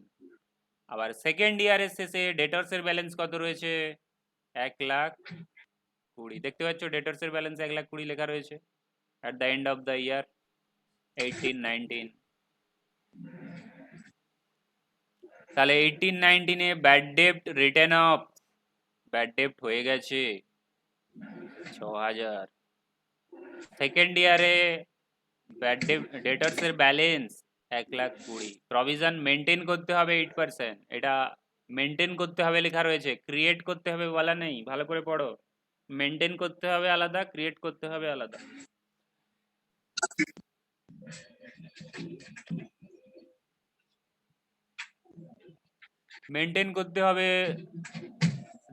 Speaker 1: আবার সেকেন্ড ইয়ারের শেষে ডেটরস এর ব্যালেন্স কত রয়েছে? 1,20,000। দেখতে পাচ্ছ ডেটরস এর ব্যালেন্স 1,20,000 লেখা রয়েছে at the end of the ইয়ার 18-19। তাহলে 18-19 ব্যাড ডেপ্ট রিটার্ন অফ, ব্যাড ডেপ্ট হয়ে গেছে 6,000। সেকেন্ড ইয়ারে ব্যাড ডেটরস এর ব্যালেন্স 1,20,000। প্রভিশন মেনটেন করতে হবে 8%, এটা মেনটেন করতে হবে লেখা রয়েছে, ক্রিয়েট করতে হবে বলা নেই। ভালো করে পড়ো, মেনটেন করতে হবে আলাদা, ক্রিয়েট করতে হবে আলাদা। মেনটেন করতে হবে।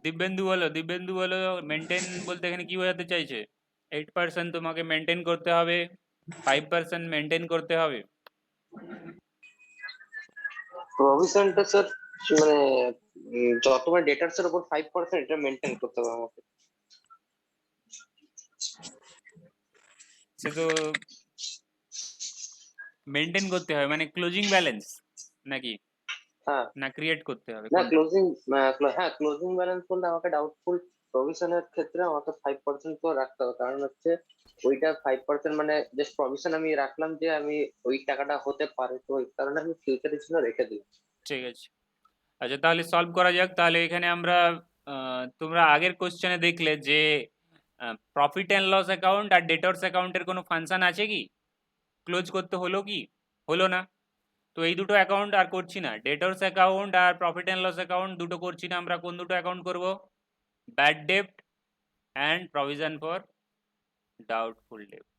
Speaker 1: দিব্যেন্দু বলো, দিব্যেন্দু বলো, মেনটেন বলতে এখানে কি বোঝাতে চাইছে? 8% তোমাকে মেনটেন করতে হবে, 5% মেনটেন করতে হবে।
Speaker 5: প্রভিশনটা স্যার মানে যত মানে ডেটার্স এর উপর 5% এটা মেনটেন করতে হবে আমাকে।
Speaker 1: সে তো মেনটেন করতে হবে মানে ক্লোজিং ব্যালেন্স নাকি
Speaker 5: হ্যাঁ
Speaker 1: না ক্রিয়েট করতে হবে?
Speaker 5: না
Speaker 1: কোনটা?
Speaker 5: ক্লোজিং, হ্যাঁ ক্লোজিং ব্যালেন্স বলতে আমাকে ডাউটফুল প্রভিশনের ক্ষেত্রে আমাকে 5% তো রাখতে হবে, কারণ হচ্ছে ওইটা 5% মানে জাস্ট প্রভিশন আমি রাখলাম যে আমি ওই টাকাটা হতে পারে, তো ওই কারণে আমি ফিউচারের জন্য রেখে দিলাম।
Speaker 1: ঠিক আছে। আচ্ছা, তাহলে সলভ করা যাক। তাহলে এখানে আমরা তোমরা আগের কোশ্চেনে দেখলে যে প্রফিট অ্যান্ড লস অ্যাকাউন্ট আর ডেটর্স অ্যাকাউন্টের কোনো ফাংশন আছে কি? ক্লোজ করতে হলো কি? হলো না। তো এই দুটো অ্যাকাউন্ট আর করছি না, ডেটর্স অ্যাকাউন্ট আর প্রফিট অ্যান্ড লস অ্যাকাউন্ট দুটো করছি না। আমরা কোন দুটো অ্যাকাউন্ট করব? Bad ডেপ্ট and provision for doubtful ডেপ্ট।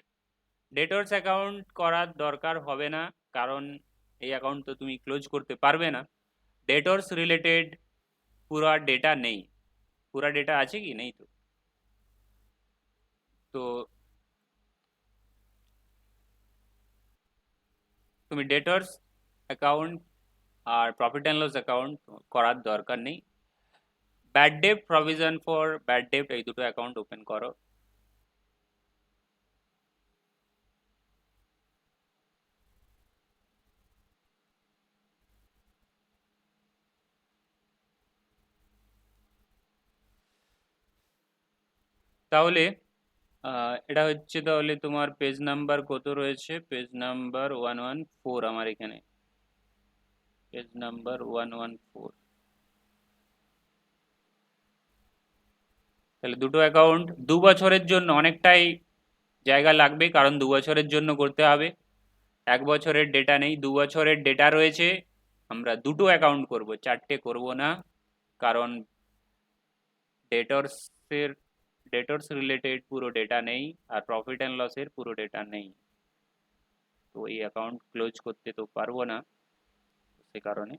Speaker 1: Debtors account করার দরকার হবে না, কারণ এই অ্যাকাউন্ট তো তুমি ক্লোজ করতে পারবে না। ডেটর্স রিলেটেড পুরা ডেটা নেই। পুরা ডেটা আছে কি? নেই। তো তুমি ডেটর্স অ্যাকাউন্ট আর প্রফিট অ্যান্ড লস অ্যাকাউন্ট করার দরকার নেই। ব্যাড ডেপ্ট, প্রভিশন ফর ব্যাড ডেপ্ট, এই দুটো অ্যাকাউন্ট ওপেন করো। তাহলে এটা হচ্ছে, তাহলে তোমার পেজ নাম্বার কত রয়েছে? পেজ নাম্বার 114 আমার এখানে, পেজ নাম্বার 114। তাহলে দুটো অ্যাকাউন্ট 2 বছরের জন্য অনেকটাই জায়গা লাগবে, কারণ 2 বছরের জন্য করতে হবে। 1 বছরের ডেটা নেই, 2 বছরের ডেটা রয়েছে। আমরা দুটো অ্যাকাউন্ট করব, চারটে করব না, কারণ ডেটর্সের ডেটর্স রিলেটেড পুরো ডেটা নেই আর প্রফিট অ্যান্ড লসের পুরো ডেটা নেই। তো এই অ্যাকাউন্ট ক্লোজ করতে তো পারবো না, সে কারণে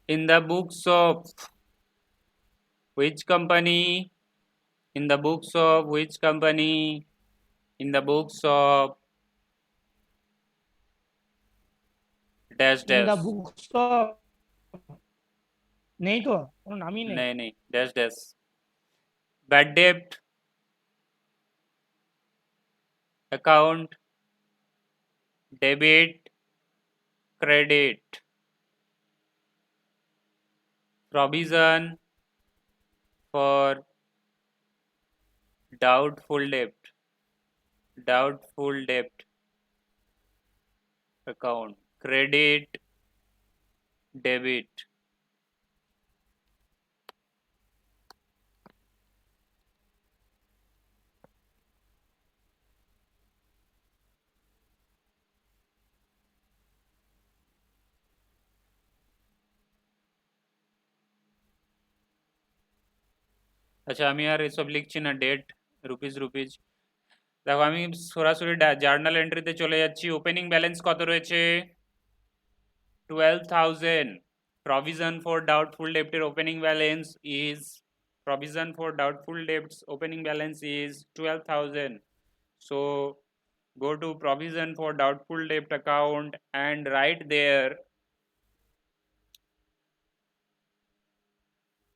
Speaker 1: In the books of which company? In the books of which company? In the books of dash
Speaker 2: in the
Speaker 1: dash.
Speaker 2: Books of नहीं तो কোনো নামই নেই
Speaker 1: नहीं नहीं dash dash. Bad debt account, debit, credit, provision for doubtful debt account, credit, debit. আচ্ছা আমি আর এসব লিখছি না, ডেট রুপিজ। দেখো আমি সরাসরি জার্নাল এন্ট্রিতে চলে যাচ্ছি। ওপেনিং ব্যালেন্স কত রয়েছে? 12,000. Provision for doubtful debt opening balance is 12,000. So go to provision for doubtful debt account and write there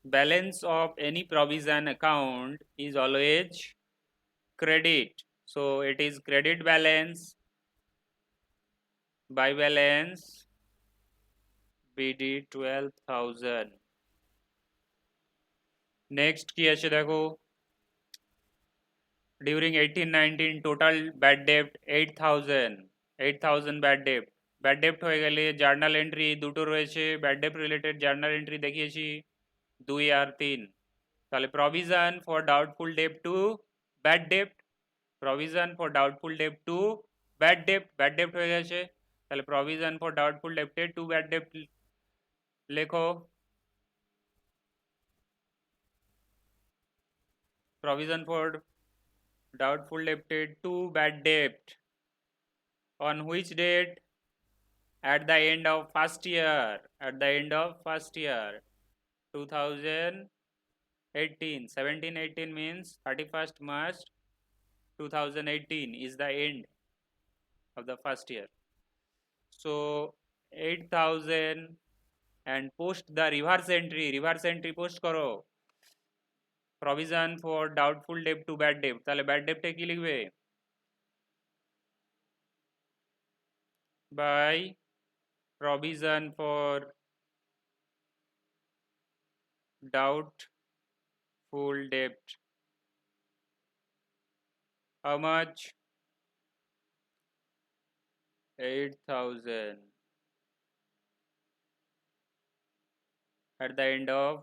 Speaker 1: balance of any provision account is always credit. So it is credit balance by balance BD 12,000. Next কি আছে দেখো, during 18-19 total bad debt 8,000 bad debt হয়ে গেলে journal entry দুটো রয়েছে, bad ডেপ্ট related journal entry দেখিয়েছি 2 আর 3। তাহলে provision for doubtful date two bad ডেপ্ট, provision for doubtful date two bad ডেপ্ট হয়ে গেছে, তাহলে প্রভিশন ফর ডাউটফুল ডেপ্টে টু ব্যাড ডেপ্ট লেখো। provision for doubtful debt to bad debt on which date? At the end of first year, 2018. 17-18 means 31st March 2018 is the end of the first year. So 8,000 and post the reverse entry post karo provision for doubtful debt to bad debt। তাহলে bad debt এ কি লিখবে? by provision for doubtful debt, how much? 8,000 at the end of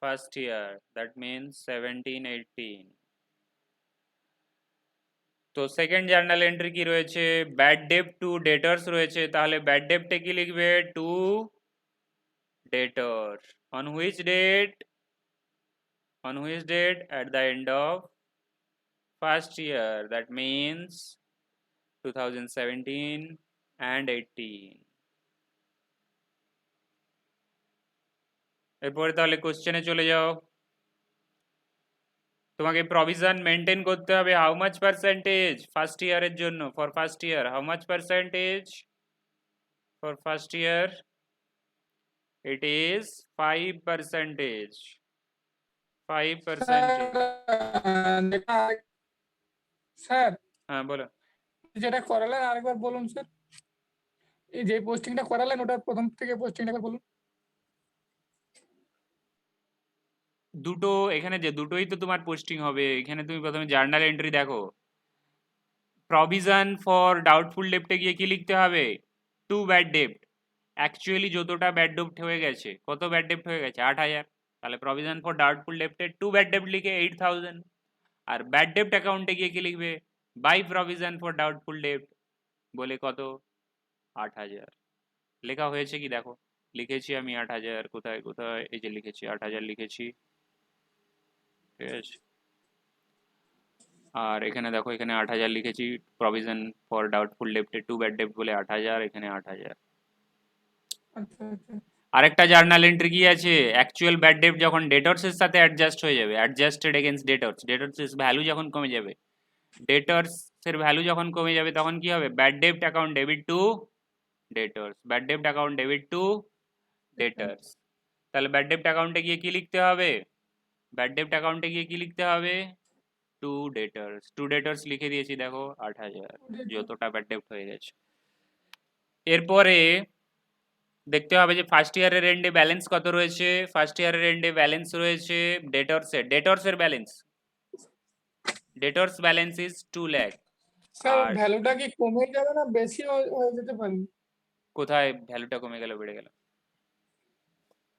Speaker 1: first year, that means 17-18। তো second journal entry কি রয়েছে? Bad ডেপ্ট two ডেটার্স রয়েছে, তাহলে bad ডেপ্টে কি লিখবে? To debtors. On which date? at the end of first year, that means 2017 and 18। এরপরে তাহলে কোশ্চেনে চলে যাও। তোমাকে প্রভিশন মেনটেন করতে হবে হাউ মাচ পার্সেন্টেজ ফার্স্ট ইয়ারের জন্য? For first year how much percentage? For first year it is 5%। 5%।
Speaker 3: Sir
Speaker 1: হ্যাঁ বলো।
Speaker 3: যেটা করালেন আরেকবার বলুন স্যার, এই যে পোস্টিংটা করালেন ওটার প্রথম থেকে পোস্টিংটা বলুন।
Speaker 1: দুটো এখানে যে দুটোই তো তোমার পোস্টিং হবে। এখানে তুমি প্রথমে জার্নাল এন্ট্রি দেখো, প্রভিশন ফর ডাউটফুল ডেপ্টে গিয়ে কি লিখতে হবে? টু ব্যাড ডেপ্ট। অ্যাকচুয়ালি যতটা ব্যাড ডেপ্ট হয়ে গেছে, কত ব্যাড ডেপ্ট হয়ে গেছে? 8,000। তাহলে প্রভিশন ফর ডাউটফুল ডেপ্টে টু ব্যাড ডেপ্ট লিখে 8,000। আর ব্যাড ডেপ্ট অ্যাকাউন্টে গিয়ে কি লিখবে? বাই প্রভিশন ফর ডাউটফুল ডেপ্ট বলে কত? 8,000। লেখা হয়েছে কি দেখো, লিখেছি আমি 8,000। কোথায় কোথায়? এই যে লিখেছি 8,000 লিখেছি, ঠিক আছে। আর এখানে দেখো, এখানে 8,000 লিখেছি, প্রভিশন ফর ডাউটফুল ডেপ্টে টু ব্যাড ডেপ্ট বলে 8,000, এখানে 8,000।
Speaker 3: আচ্ছা আচ্ছা
Speaker 1: আরেকটা জার্নাল এন্ট্রি কি আছে, অ্যাকচুয়াল ব্যাড ডেট যখন ডেটরস এর সাথে অ্যাডজাস্ট হয়ে যাবে, অ্যাডজাস্টেড এগেইনস্ট ডেটরস, ডেটরস এর ভ্যালু যখন কমে যাবে, ডেটরস এর ভ্যালু যখন কমে যাবে তখন কি হবে, bad debt account debit to debtors, bad debt account debit to debtors. তাহলে ব্যাড ডেট অ্যাকাউন্টে গিয়ে কি লিখতে হবে, ব্যাড ডেট অ্যাকাউন্টে গিয়ে কি লিখতে হবে, টু ডেটরস, টু ডেটরস লিখে দিয়েছি দেখো 8000, যতটা ব্যাড ডেট হয়ে গেছে। এরপরে দেখতে হবে যে ফার্স্ট ইয়ারের এন্ডে ব্যালেন্স কত রয়েছে, ফার্স্ট ইয়ারের এন্ডে ব্যালেন্স রয়েছে ডেটরসের balance, debtors balance is 2 lakh.
Speaker 3: Sir
Speaker 1: আর
Speaker 3: ভ্যালুটা কি কমে যাবে না বেশি হয়ে যেতে পারে?
Speaker 1: কোথায় ভ্যালুটা কমে গেল বেড়ে গেল,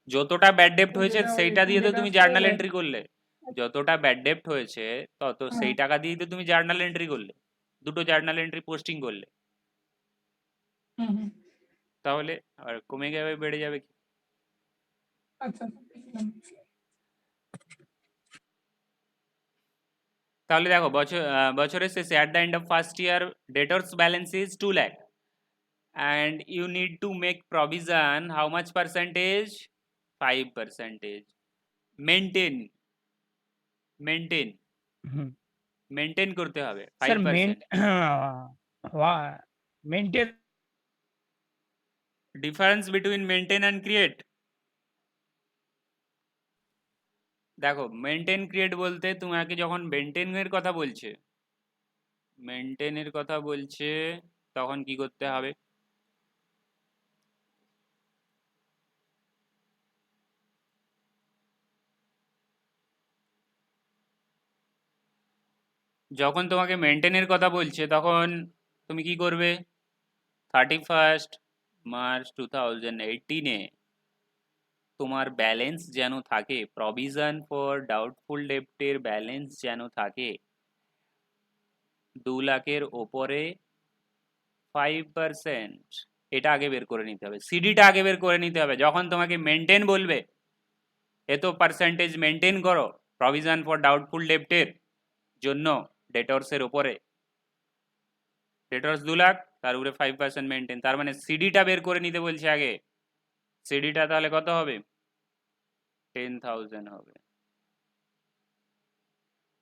Speaker 1: যতটা ব্যাড ডেপ্ট হয়েছে
Speaker 3: যেটা ওই
Speaker 1: সেইটা দিয়ে তো তুমি
Speaker 3: ডেটার্স
Speaker 1: জার্নাল এন্ট্রি করলে, যতটা ব্যাড ডেপ্ট হয়েছে তত সেই টাকা দিয়ে তো তুমি জার্নাল এন্ট্রি করলে, দুটো জার্নাল এন্ট্রি পোস্টিং করলে,
Speaker 3: হুম হুম
Speaker 1: তাহলে আর কমে যাবে বেড়ে যাবে কি?
Speaker 3: আচ্ছা
Speaker 1: তাহলে দেখো বছরের শেষে at the end of first year debtors balance is 2 lakh and you need to make provision how much percentage, 5%, maintain
Speaker 2: hmm
Speaker 1: maintain করতে হবে
Speaker 2: sir
Speaker 1: 5%,
Speaker 2: maintain
Speaker 1: difference between maintain and create, দেখো মেনটেন ক্রিয়েট বলতে তোমাকে যখন মেনটেনের কথা বলছে, মেনটেনের কথা বলছে তখন কি করতে হবে, যখন তোমাকে মেনটেনের কথা বলছে তখন তুমি কি করবে, 31 মার্চ 2018-এ তোমার ব্যালেন্স যেন থাকে, প্রভিশন ফর ডাউটফুল ডেপ্টের ব্যালেন্স যেন থাকে 2 লাখের ওপরে 5%, এটা আগে বের করে নিতে হবে, সিডিটা আগে বের করে নিতে হবে। যখন তোমাকে মেনটেন বলবে এত পার্সেন্টেজ মেনটেন করো প্রভিশন ফর ডাউটফুল ডেপ্টের জন্য ডেটরসের ওপরে, ডেটরস 2 লাখ তার উপরে 5% মেনটেন, তার মানে সিডিটা বের করে নিতে বলছে আগে, সিডিটা তাহলে কত হবে, 10,000 হবে।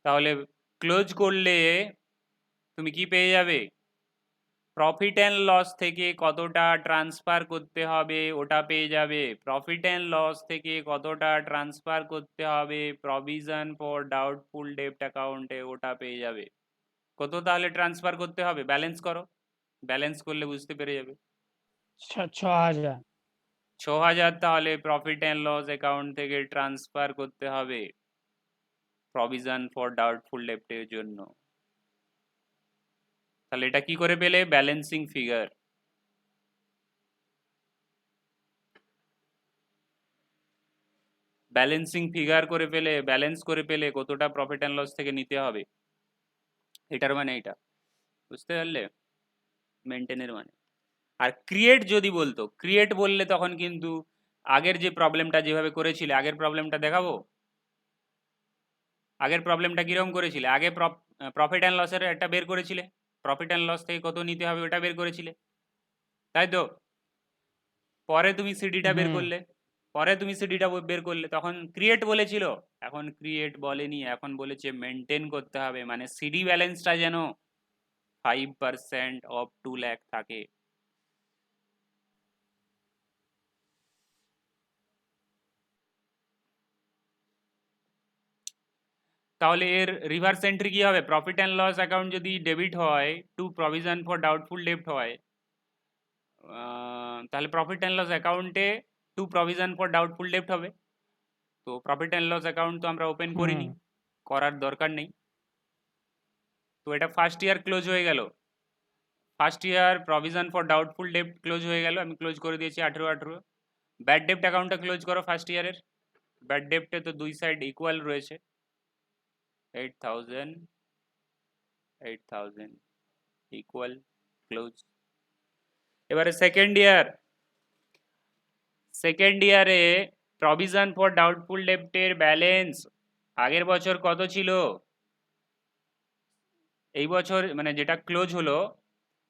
Speaker 1: তাহলে ক্লোজ করলে তুমি কি পেয়ে যাবে, প্রফিট অ্যান্ড লস থেকে কতটা ট্রান্সফার করতে হবে ওটা পেয়ে যাবে, প্রফিট অ্যান্ড লস থেকে কতটা ট্রান্সফার করতে হবে প্রভিশন ফর ডাউটফুল ডেপ্ট অ্যাকাউন্টে ওটা পেয়ে যাবে। কত তাহলে ট্রান্সফার করতে হবে, ব্যালেন্স করো, ব্যালেন্স করলে বুঝতে পেরে যাবে।
Speaker 2: 6000
Speaker 1: 6000 তাহলে প্রফিট অ্যান্ড লস অ্যাকাউন্ট থেকে ট্রান্সফার করতে হবে প্রভিশন ফর ডাউটফুল ডেপ্টের জন্য। তাহলে এটা কি করে পেলে, ব্যালেন্সিং ফিগার, ব্যালেন্সিং ফিগার করে পেলে, ব্যালেন্স করে পেলে কতটা প্রফিট অ্যান্ড লস থেকে নিতে হবে, এটার মানে এটা বুঝতে পারলে, মেনটেনের মানে। আর ক্রিয়েট যদি বলতো, ক্রিয়েট বললে তখন কিন্তু আগের যে প্রবলেমটা যেভাবে করেছিলে, আগের প্রবলেমটা দেখাবো, আগের প্রবলেমটা কিরকম করেছিলে, আগে প্রফিট অ্যান্ড লসের একটা বের করেছিলে, প্রফিট অ্যান্ড লস থেকে কত নিতে হবে ওটা বের করেছিলে, তাই তো, পরে তুমি সিডিটা বের করলে, পরে তুমি সিডিটা বের করলে, তখন ক্রিয়েট বলেছিল, এখন ক্রিয়েট বলেনি, এখন বলেছে মেনটেন করতে হবে, মানে সিডি ব্যালেন্সটা যেন 5% অফ 2 লাখ থাকে। তাহলে এর রিভার্স এন্ট্রি কি হবে, প্রফিট অ্যান্ড লস অ্যাকাউন্ট যদি ডেবিট হয় টু প্রভিশন ফর ডাউটফুল ডেপ্ট হয়, তাহলে প্রফিট অ্যান্ড লস অ্যাকাউন্টে টু প্রভিশন ফর ডাউটফুল ডেপ্ট হবে। তো প্রফিট অ্যান্ড লস অ্যাকাউন্ট তো আমরা ওপেন করিনি, করার দরকার নেই, তো এটা ফার্স্ট ইয়ার ক্লোজ হয়ে গেল, first year provision for doubtful ডেপ্ট ক্লোজ হয়ে গেল, আমি ক্লোজ করে দিয়েছি 18। ব্যাড ডেপ্ট অ্যাকাউন্টটা ক্লোজ করো ফার্স্ট ইয়ারের, ব্যাড ডেপ্টে তো দুই সাইড ইকুয়াল রয়েছে, 8,000 ইকুয়াল ক্লোজ। এবারে সেকেন্ড ইয়ারে প্রভিশন ফর ডাউটফুল ডেপ্টের ব্যালেন্স আগের বছর কত ছিল, এই বছর মানে যেটা ক্লোজ হলো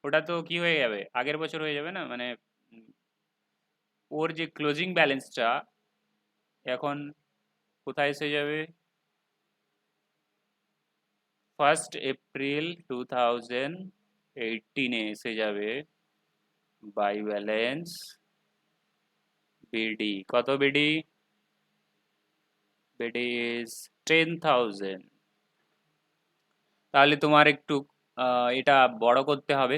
Speaker 1: ওটা তো কি হয়ে যাবে, আগের বছর হয়ে যাবে না, মানে ওর যে ক্লোজিং ব্যালেন্সটা এখন কোথায় এসে যাবে? 1 এপ্রিল 2018 এ এসে যাবে বাই ব্যালেন্স বিডি। কত বিডি? BD is 10,000। তাহলে তোমার একটু এটা বড় করতে হবে।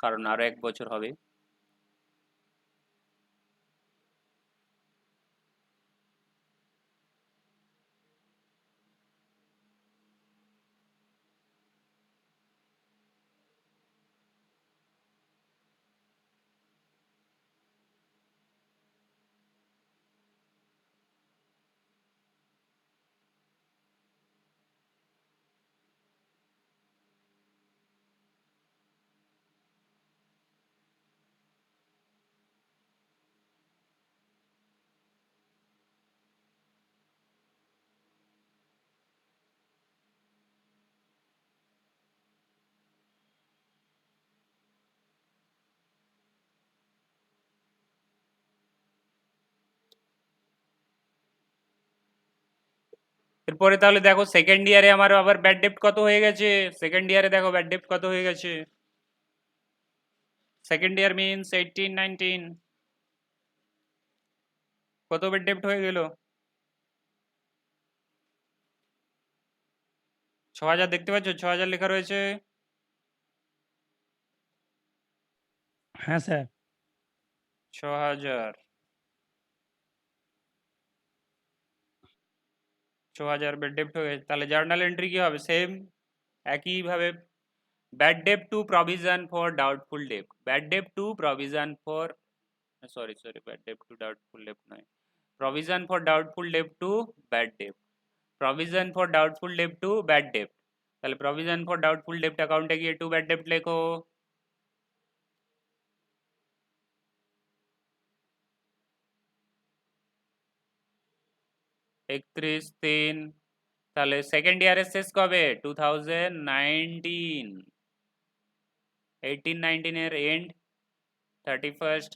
Speaker 1: কারণ আরো 1 বছর হবে। এরপরে তাহলে দেখো সেকেন্ড ইয়ারে আমার আবার ব্যাড ডেপ্ট কত হয়ে গেছে। সেকেন্ড ইয়ারে দেখো ব্যাড ডেপ্ট কত হয়ে গেছে। Second year means 18-19। কত ব্যাড ডেপ্ট হয়ে গেল? 6,000 দেখতে পাচ্ছ? 6,000 লেখা রয়েছে।
Speaker 2: হ্যাঁ স্যার।
Speaker 1: 6,000 ব্যাড ডেপ্ট হয়ে গেছে। তাহলে জার্নাল এন্ট্রি কি হবে? সেম একইভাবে bad ডেপ্ট two provision for doubtful ডেপ্ট। Bad ডেপ্ট two provision for sorry bad ডেপ্ট two doubtful ডেপ্ট নয়, provision for doubtful ডেপ্ট two bad ডেপ্ট। Provision for doubtful ডেপ্ট two bad ডেপ্ট। তাহলে প্রভিশন ফর ডাউটফুল ডেপ্ট অ্যাকাউন্টে গিয়ে টু ব্যাড ডেপ্ট লেখো। একত্রিশ 3। তাহলে সেকেন্ড ইয়ারের শেষ কবে? 2019। 18-19 এর এন্ড 31st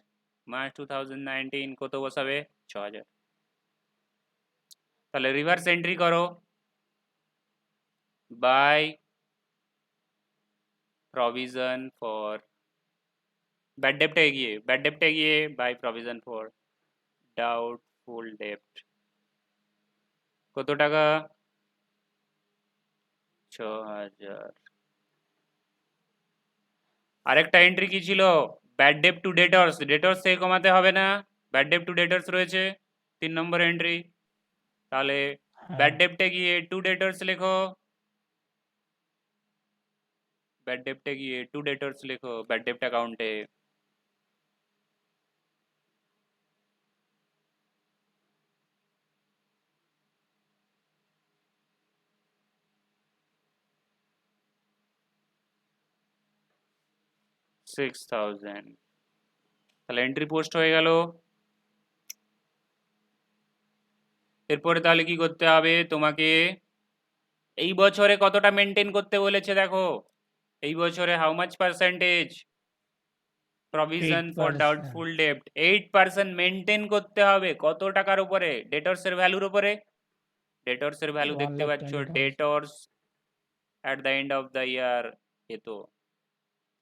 Speaker 1: মার্চ 2019। কত বসাবে? 6,000। তাহলে রিভার্স এন্ট্রি করো বাই প্রভিশন ফর ব্যাড ডেপ্টে গিয়ে বাই প্রভিশন ফর ডাউটফুল ডেপ্ট। কত টাকা? 6,000। আরেকটা এন্ট্রি কি ছিল? Bad debt to debtors. Debtors থেকে কমাতে হবে না? ব্যাড ডেপ টু ডেটর্স রয়েছে 3 নম্বর এন্ট্রি। তাহলে ব্যাড ডেপ্টে গিয়ে টু ডেটর্স লেখো। ব্যাড ডেপ্টে গিয়ে টু ডেটর্স লেখো ব্যাড ডেপ্ট অ্যাকাউন্টে। $6,000। তাহলে এন্ট্রি পোস্ট হয়ে গেল। এরপরে তাহলে কি করতে হবে তোমাকে? এই বছরে কতটা মেনটেন করতে বলেছে দেখো। এই বছরে how much percentage provision for
Speaker 2: 8%।
Speaker 1: Doubtful ডেপ্ট? 8% মেনটেন করতে হবে। কত টাকার উপরে? ডেটর্স এর ভ্যালুর উপরে। ডেটর্স এর ভ্যালু দেখতে পাচ্ছ,
Speaker 2: 1,20,000।
Speaker 1: Debtors at the end of the year. এ তো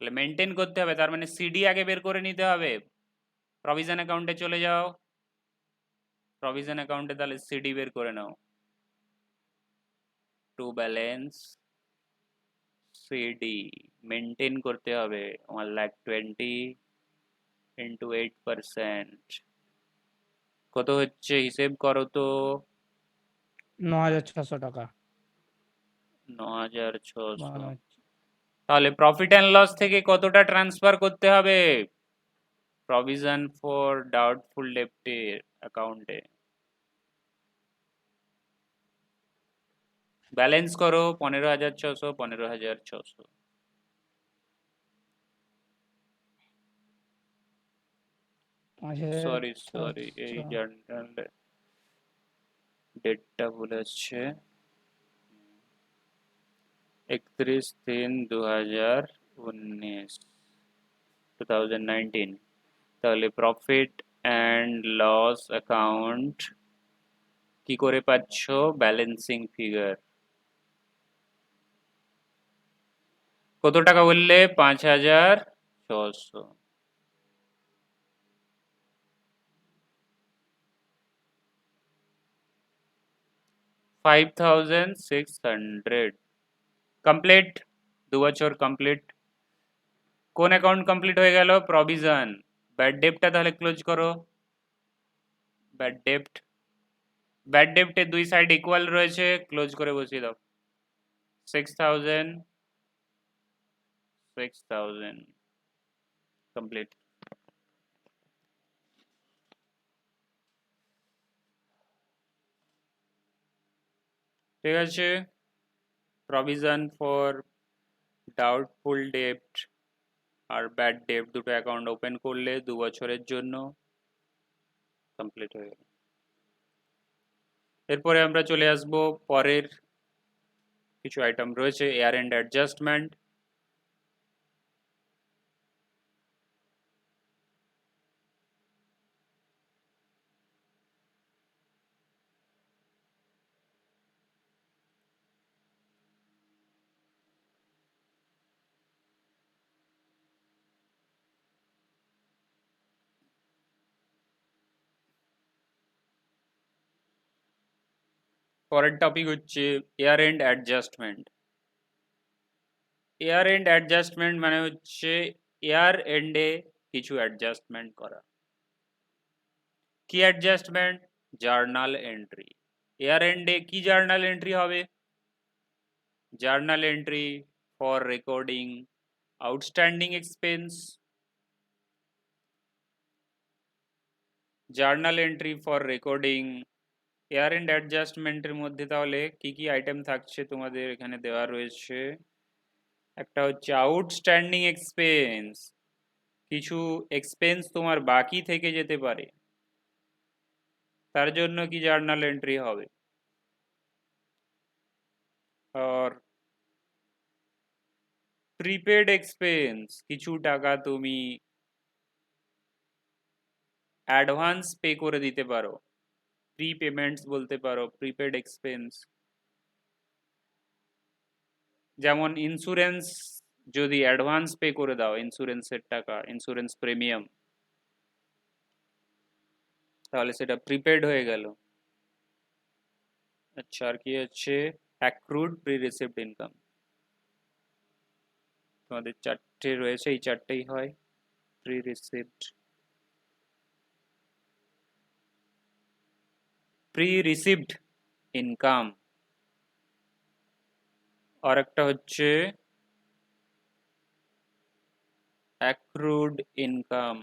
Speaker 1: তাহলে মেনটেন করতে হবে, তার মানে সিডি আগে বের করে নিতে হবে। প্রভিশন অ্যাকাউন্টে চলে যাও, প্রভিশন অ্যাকাউন্টে তাহলে সিডি বের করে নাও। টু ব্যালেন্স সিডি মেনটেন করতে হবে 1,20,000 ইন্টু 8%। কত হচ্ছে হিসেব করো তো?
Speaker 2: 9,600 টাকা।
Speaker 1: 9,600।
Speaker 2: বাংলা।
Speaker 1: তাহলে প্রফিট অ্যান্ড লস থেকে কতটা ট্রান্সফার করতে হবে প্রভিশন ফর ডাউটফুল ডেপ্টের অ্যাকাউন্টে? ব্যালেন্স করো 15,600 15,600। সরি এই
Speaker 2: 5,600।
Speaker 1: জার্নাল ডেটটা ভুল আসছে। 31/3/2019 তাহলে প্রফিট অ্যান্ড লস অ্যাকাউন্ট কি করে পাচ্ছ ব্যালেন্সিং ফিগার কত টাকা বললে 5,600 5,600 কমপ্লিট 2 বছর কমপ্লিট কোন অ্যাকাউন্ট কমপ্লিট হয়ে গেল প্রভিশন ব্যাড ডেবটা তাহলে ক্লোজ করো ব্যাড ডেবটে দুই সাইড ইকুয়াল রয়েছে ক্লোজ করে বসিয়ে দাও 6,000 কমপ্লিট ঠিক আছে প্রভিশন ফর ডাউটফুল ডেপ্ট আর ব্যাড ডেপ দুটো অ্যাকাউন্ট ওপেন করলে 2 বছরের জন্য কমপ্লিট হয়ে গেল এরপরে আমরা চলে আসব পরের কিছু আইটেম রয়েছে এয়ার এন্ড অ্যাডজাস্টমেন্ট পরের টপিক হচ্ছে year end adjustment year end adjustment মানে হচ্ছে এয়ার এন্ডে কিছু অ্যাডজাস্টমেন্ট করা কি অ্যাডজাস্টমেন্ট জার্নাল এন্ট্রি এয়ার এন্ডে কি জার্নাল এন্ট্রি হবে journal entry for recording outstanding expense journal entry for recording year end অ্যাডজাস্টমেন্টের মধ্যে তাহলে কি কি আইটেম থাকছে তোমাদের এখানে দেওয়া রয়েছে একটা হচ্ছে আউটস্ট্যান্ডিং এক্সপেন্স কিছু এক্সপেন্স তোমার বাকি থেকে যেতে পারে তার জন্য কি জার্নাল এন্ট্রি হবে আর প্রিপেড এক্সপেন্স কিছু টাকা তুমি অ্যাডভান্স পে করে দিতে পারো প্রি পেমেন্টস বলতে পারো প্রিপেড এক্সপেন্স যেমন ইন্স্যুরেন্স যদি অ্যাডভান্স পে করে দাও ইন্স্যুরেন্সের টাকা ইন্স্যুরেন্স প্রিমিয়াম তাহলে সেটা প্রিপেড হয়ে গেল আচ্ছা আর কি হচ্ছে অ্যাক্রুড প্রি রিসিভড ইনকাম তোমাদের চারটে রয়েছে এই চারটেই হয় প্রি রিসিভড ইনকাম আর একটা হচ্ছে অ্যাক্রুড ইনকাম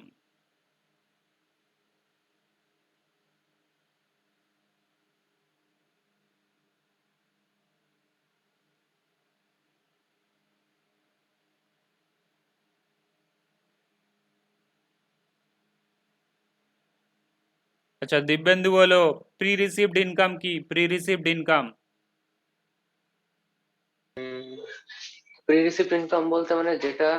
Speaker 1: আচ্ছা দিব্যেন্দু বলো প্রি রিসিভড ইনকাম কি pre received income
Speaker 5: pre received income বলতে মানে যেটা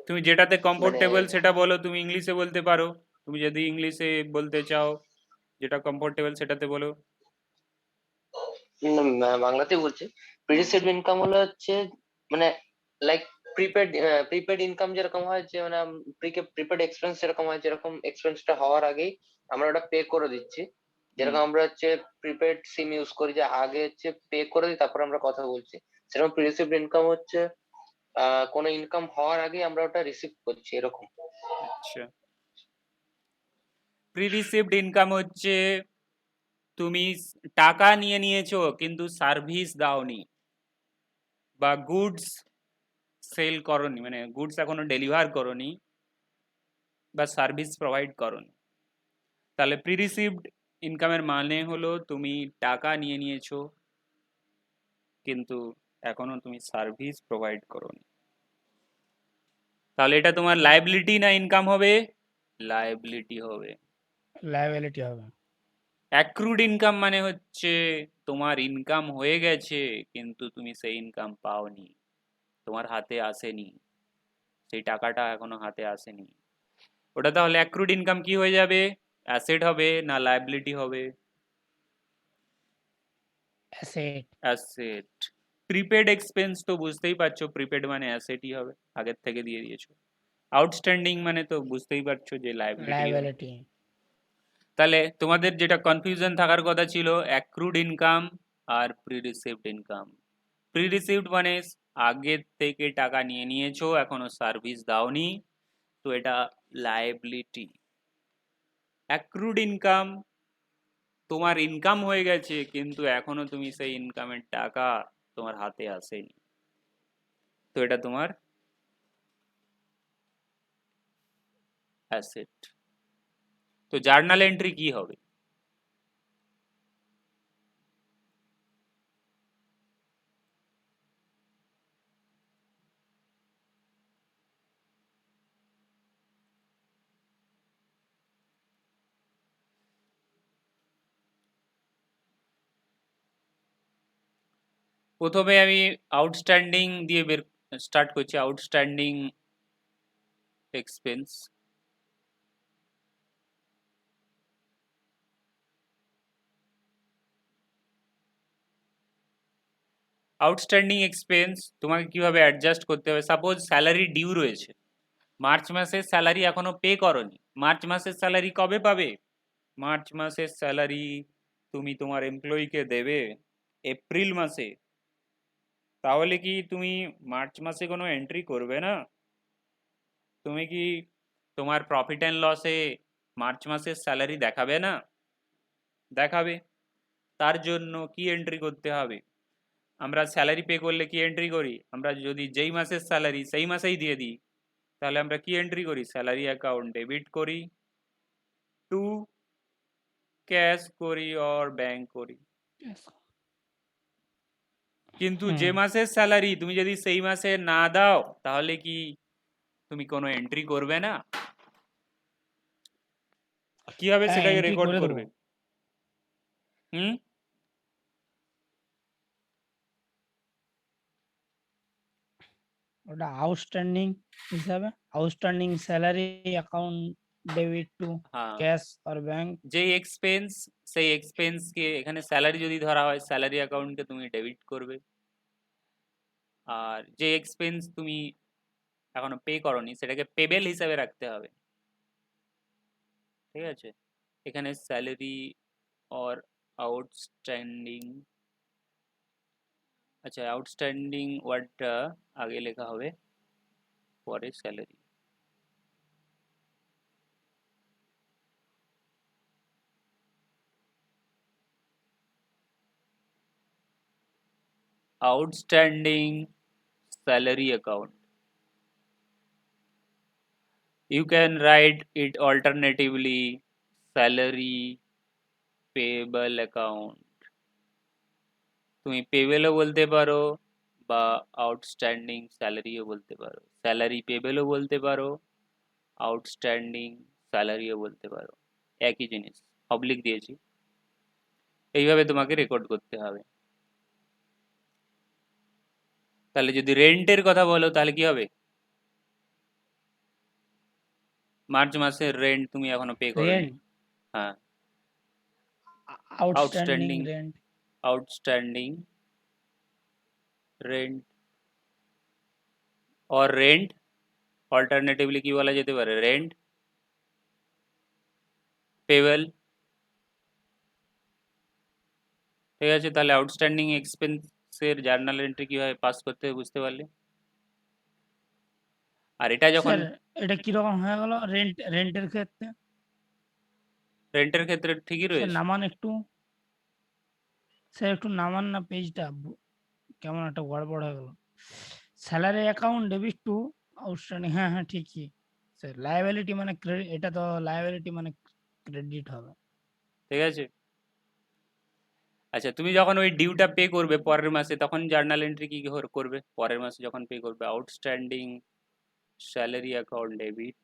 Speaker 1: তুমি যেটাতে
Speaker 5: মানে
Speaker 1: কমফোর্টেবল সেটা বলো তুমি ইংলিশে বলতে পারো তুমি যদি ইংলিশে বলতে চাও যেটা কমফোর্টেবল সেটাতে বলো
Speaker 5: বাংলাতেই বলছি প্রি রিসিভড ইনকাম হলো হচ্ছে মানে লাইক প্রিপেড ইনকাম যেরকম হয় যে মানে প্রিপেড এক্সপেন্স যেরকম হয় যেরকম এক্সপেন্সটা হওয়ার আগেই আমরা ওটা পে করে দিচ্ছি যেরকম আমরা হচ্ছে প্রিপেড সিম ইউজ করি যে আগে হচ্ছে পে করে দিই তারপর আমরা কথা বলছি সেরকম প্রি রিসিভড ইনকাম হচ্ছে কোনো ইনকাম হওয়ার আগে আমরা ওটা রিসিভ করছি এরকম
Speaker 1: আচ্ছা প্রি রিসিভড ইনকাম হচ্ছে তুমি টাকা নিয়ে নিয়েছো কিন্তু সার্ভিস দাওনি বা গুডস সেল করনি মানে গুডস এখনো ডেলিভার করনি বা সার্ভিস প্রোভাইড করনি তাহলে প্রি রিসিভড ইনকামের মানে হলো তুমি টাকা নিয়ে নিয়েছো কিন্তু এখনো তুমি সার্ভিস প্রোভাইড করনি তাহলে এটা তোমার লায়াবিলিটি না ইনকাম হবে লায়াবিলিটি হবে
Speaker 2: লায়াবিলিটি হবে
Speaker 1: অ্যাক্রুড ইনকাম মানে হচ্ছে তোমার ইনকাম হয়ে গেছে কিন্তু তুমি সেই ইনকাম পাওনি, তোমার হাতে আসেনি, সেই টাকাটা এখনো হাতে আসেনি। ওটা তাহলে অ্যাক্রুড ইনকাম কি হয়ে যাবে? অ্যাসেট হবে না লায়াবিলিটি হবে?
Speaker 2: অ্যাসেট।
Speaker 1: অ্যাসেট। প্রিপেড এক্সপেন্স তো বুঝতেই পারছো, প্রিপেড মানে অ্যাসেটই হবে, আগের থেকে দিয়ে দিয়েছো। আউটস্ট্যান্ডিং মানে তো বুঝতেই পারছো যে লায়াবিলিটি হবে।
Speaker 2: লায়াবিলিটি।
Speaker 1: তাহলে তোমাদের যেটা কনফিউশন থাকার কথা ছিল অ্যাক্রুড ইনকাম আর pre received income. Pre received মানে আগের থেকে টাকা নিয়ে নিয়েছো, এখনো সার্ভিস দাওনি, তো এটা লায়াবিলিটি। অ্যাক্রুড ইনকাম তোমার ইনকাম হয়ে গেছে কিন্তু এখনো তুমি সেই ইনকামের টাকা তোমার হাতে আসেনি, তো এটা তোমার অ্যাসেট। তো জার্নাল এন্ট্রি কি হবে? প্রথমে আমি আউটস্ট্যান্ডিং দিয়ে স্টার্ট করছি। আউটস্ট্যান্ডিং এক্সপেন্স, আউটস্ট্যান্ডিং এক্সপেন্স তোমাকে কিভাবে অ্যাডজাস্ট করতে হবে। সাপোজ স্যালারি ডিউ রয়েছে, মার্চ মাসের স্যালারি এখনো পে করনি, মার্চ মাসের স্যালারি কবে পাবে? মার্চ মাসের স্যালারি তুমি তোমার এমপ্লয়িকে দেবে এপ্রিল মাসে, তাহলে কি তুমি মার্চ মাসে কোনো এন্ট্রি করবে না? তুমি কি তোমার প্রফিট অ্যান্ড লসে মার্চ মাসের স্যালারি দেখাবে না? দেখাবে। তার জন্য কি এন্ট্রি করতে হবে? আমরা স্যালারি পে করলে কি এন্ট্রি করি? আমরা যদি যেই মাসের স্যালারি সেই মাসেই দিয়ে দিই, তাহলে আমরা কি এন্ট্রি করি? স্যালারি অ্যাকাউন্ট ডেবিট করি, টু ক্যাশ করি অর ব্যাংক করি। কিন্তু যে মাসের স্যালারি তুমি যদি সেই মাসে না দাও, তাহলে কি তুমি কোনো এন্ট্রি করবে না? কিভাবে
Speaker 2: হ্যাঁ,
Speaker 1: সেটাকে
Speaker 2: এন্ট্রি
Speaker 1: রেকর্ড
Speaker 2: করে দেবো।
Speaker 1: করবে? হুম?
Speaker 2: ওটা আউটস্ট্যান্ডিং হিসাবে, outstanding salary account debit two
Speaker 1: হ্যাঁ,
Speaker 2: ক্যাশ আর ব্যাংক।
Speaker 1: যেই এক্সপেন্স সেই এক্সপেন্সকে এখানে স্যালারি যদি ধরা হয় স্যালারি অ্যাকাউন্টকে তুমি ডেবিট করবে, আর যে এক্সপেন্স তুমি এখনো পে করনি সেটাকে পেবেল হিসাবে রাখতে হবে। ঠিক আছে, এখানে স্যালারি অর আউটস্ট্যান্ডিং, আচ্ছা আউটস্ট্যান্ডিং ওয়ার্ডটা আগে লেখা হবে, পরে salary. Outstanding salary account. You can write it alternatively salary payable account. তুমি পেবেলও বলতে পারো বা আউটস্ট্যান্ডিং স্যালারিও বলতে পারো, স্যালারি পেবেলও বলতে পারো, আউটস্ট্যান্ডিং স্যালারিও বলতে পারো, একই জিনিস, অবলিক দিয়েছি। এইভাবে তোমাকে রেকর্ড করতে হবে। তাহলে যদি রেন্টের কথা বলো তাহলে কি হবে? মার্চ মাসের রেন্ট তুমি এখনো পে করোনি।
Speaker 2: রেন্ট,
Speaker 1: হ্যাঁ,
Speaker 2: outstanding
Speaker 1: outstanding
Speaker 2: rent.
Speaker 1: Outstanding rent और রেন্ট অল্টারনেটিভলি কি বলা যেতে পারে? Rent payable. ঠিক আছে, তাহলে আউটস্ট্যান্ডিং এক্সপেন্সের জার্নাল এন্ট্রি কিভাবে পাস করতে হবে বুঝতে পারলে। আর এটা যখন
Speaker 2: স্যার এটা কিরকম হয়ে গেল রেন্টের ক্ষেত্রে?
Speaker 1: রেন্টের ক্ষেত্রে ঠিকই
Speaker 2: স্যার
Speaker 1: রয়েছে।
Speaker 2: নামান একটু, স্যার একটু নামান না পেজটা, কেমন একটা গড়বড় হয়ে গেল। Salary account debit two outstanding, হ্যাঁ হ্যাঁ ঠিকই স্যার। লায়াবিলিটি মানে ক্রেডিট, এটা তো লায়াবিলিটি মানে ক্রেডিট হবে।
Speaker 1: ঠিক আছে, আচ্ছা তুমি যখন ওই ডিউটা পে করবে পরের মাসে তখন জার্নাল এন্ট্রি কি করবে? পরের মাসে যখন পে করবে আউটস্ট্যান্ডিং স্যালারি অ্যাকাউন্ট ডেবিট,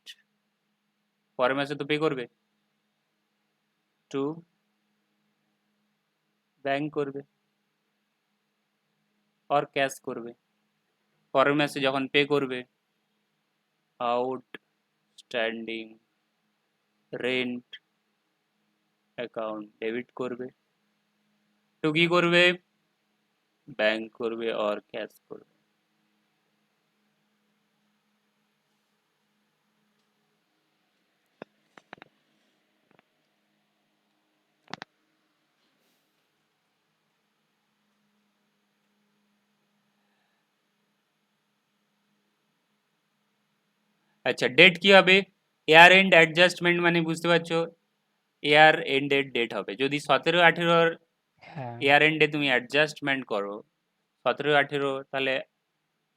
Speaker 1: পরের মাসে তো পে করবে, টু ব্যাংক করবে और ক্যাশ করবে। পরের মাসে যখন পে করবে আউটস্ট্যান্ডিং রেন্ট অ্যাকাউন্ট ডেবিট করবে। তো কি করবে? ব্যাংক করবে और ক্যাশ করবে। আচ্ছা, ডেট কি হবে? ইয়ার এন্ড অ্যাডজাস্টমেন্ট মানে বুঝতে পারছো, ইয়ার এন্ডের ডেট হবে। যদি 17-18
Speaker 2: হ্যাঁ
Speaker 1: ইয়ার এন্ডে তুমি অ্যাডজাস্টমেন্ট করো 17-18, তাহলে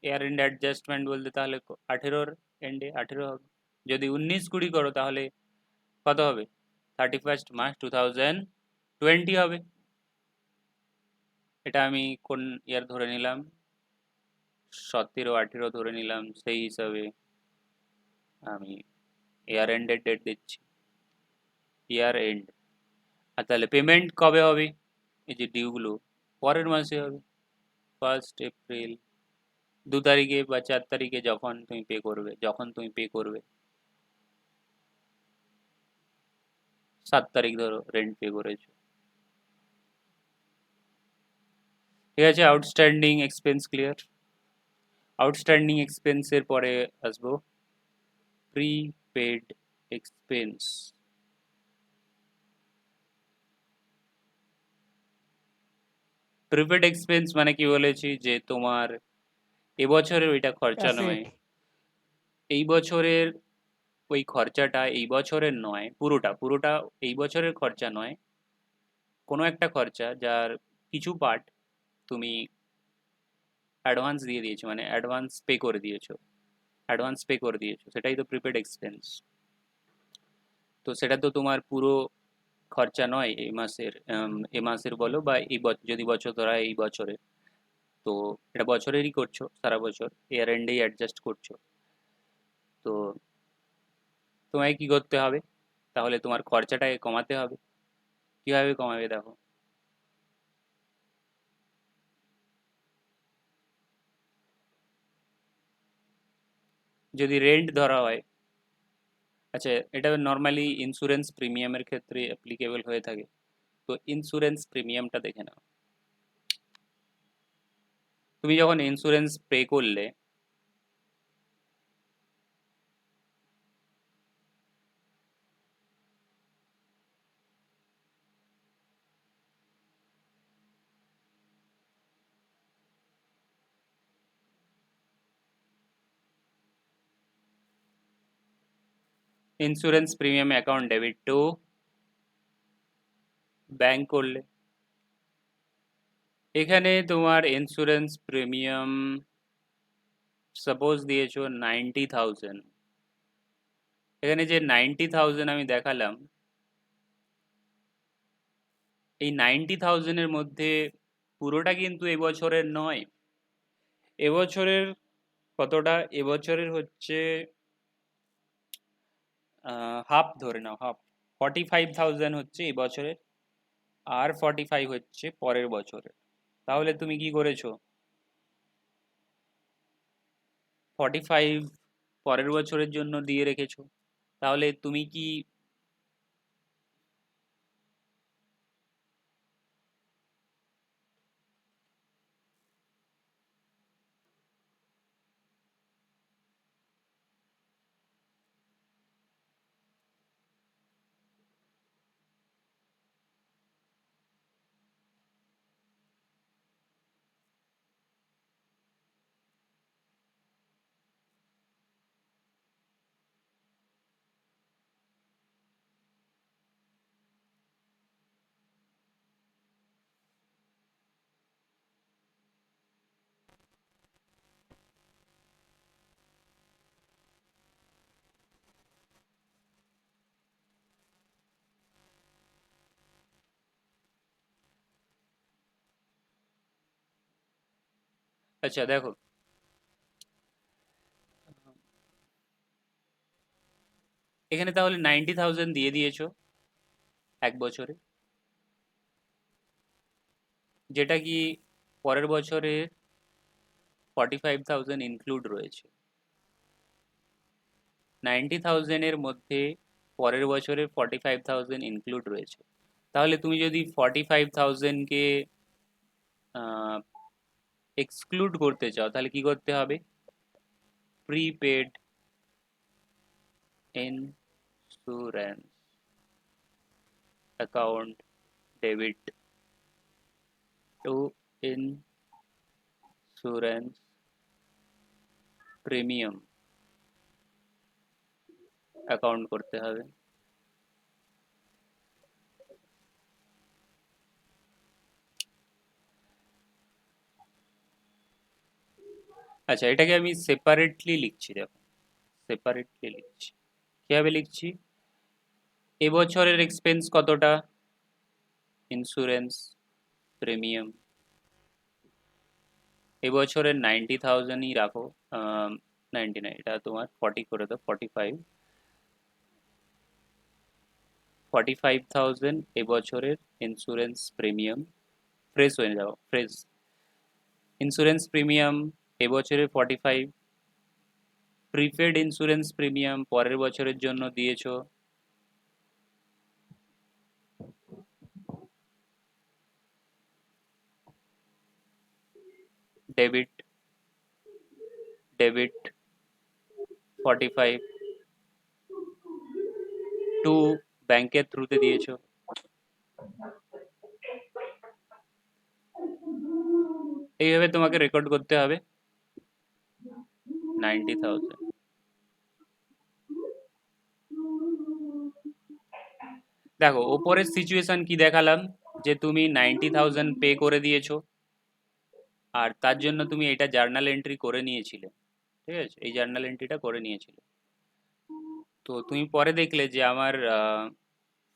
Speaker 1: ইয়ার এন্ড অ্যাডজাস্টমেন্ট বলতে তাহলে 18 এন্ডে 18 হবে। যদি 19-20 করো তাহলে কত হবে? 31 মার্চ 2020 হবে। এটা আমি কোন ইয়ার ধরে নিলাম? 17-18 ধরে নিলাম, সেই হিসাবে আমি ইয়ার এন্ডের ডেট দিচ্ছি, ইয়ার এন্ড। আর তাহলে পেমেন্ট কবে হবে? এই যে ডিউগুলো পরের মাসে হবে, 1 এপ্রিল, 2 তারিখে বা 4 তারিখে যখন তুমি পে করবে। 7 তারিখ ধরো রেন্ট পে করেছো, ঠিক আছে। Outstanding expense clear. আউটস্ট্যান্ডিং এক্সপেন্সের পরে আসবো প্রিপেড এক্সপেন্স। প্রিপেড এক্সপেন্স মানে কি বলেছি, যে তোমার এবছরের ওইটা খরচা নয়,
Speaker 2: অ্যাসেট
Speaker 1: এই বছরের ওই খরচাটা এই বছরের নয়, পুরোটা এই বছরের খরচা নয়, কোনো একটা খরচা যার কিছু পার্ট তুমি অ্যাডভান্স দিয়ে দিয়েছো, মানে অ্যাডভান্স পে করে দিয়েছো, সেটাই তো প্রিপেড এক্সপেন্স। তো সেটা তো তোমার পুরো খরচা নয় এ মাসের বলো বা যদি বছর ধরা হয় এই বছরে, তো এটা বছরেরই করছো, সারা বছর ইয়ার এন্ডেই অ্যাডজাস্ট করছো। তো তোমায় কি করতে হবে? তাহলে তোমার খরচাটাকে কমাতে হবে। কিভাবে কমাবে দেখো, যদি রেন্ট ধরা হয়, আচ্ছা এটা নর্মালি ইন্স্যুরেন্স প্রিমিয়ামের ক্ষেত্রে অ্যাপ্লিকেবল হয়ে থাকে। তো ইন্স্যুরেন্স প্রিমিয়ামটা দেখে নাও। তুমি যখন ইন্স্যুরেন্স পে করলে, insurance premium account debit to bank করলে, এখানে তোমার ইন্স্যুরেন্স প্রিমিয়াম সাপোজ দিয়েছো 90,000। এখানে যে 90,000 আমি দেখালাম, এই 90,000-এর মধ্যে পুরোটা কিন্তু এবছরের নয়। এবছরের কতটা? এবছরের হচ্ছে হাফ ধরে নাও, হাফ 45,000 হচ্ছে এবছরের, আর 45 হচ্ছে পরের বছরের। তাহলে তুমি কি করেছো? 45 পরের বছরের জন্য দিয়ে রেখেছো। তাহলে তুমি কি আচ্ছা দেখো, এখানে তাহলে 90,000 দিয়ে দিয়েছো এক বছরে। যেটা কি পরের বছরের 45,000 ইনক্লুড রয়েছে। 90,000 এর মধ্যে পরের বছরের 45,000 ইনক্লুড রয়েছে। তাহলে তুমি যদি 45,000 কে এক্সক্লুড করতে চাও তাহলে কি করতে হবে? Prepaid insurance account debit two insurance premium account করতে হবে। আচ্ছা, এটাকে আমি সেপারেটলি লিখছি, দেখো সেপারেটলি লিখছি। কিভাবে লিখছি? এবছরের এক্সপেন্স কতটা? ইন্স্যুরেন্স প্রিমিয়াম এবছরের 90,000ই রাখো, 90 না, এটা তোমার 40 করে দাও, 45,000 এবছরের ইন্স্যুরেন্স প্রিমিয়াম। ফ্রেশ হয়ে যাও, ফ্রেশ। ইন্স্যুরেন্স প্রিমিয়াম এবছরের 45, প্রিপেড ইন্স্যুরেন্স প্রিমিয়াম পরের বছরের জন্য দিয়েছো ডেবিট 45 টু ব্যাংকের থ্রুতে দিয়েছো। এইভাবে তোমাকে রেকর্ড করতে হবে 90,000। দেখো ওপরের সিচুয়েশন কি দেখালাম, যে তুমি 90,000 পে করে দিয়েছো আর তার জন্য তুমি এটা জার্নাল এন্ট্রি করে নিয়েছিলে, ঠিক আছে, এই জার্নাল এন্ট্রিটা করে নিয়েছিলে। তো তুমি পরে দেখলে যে আমার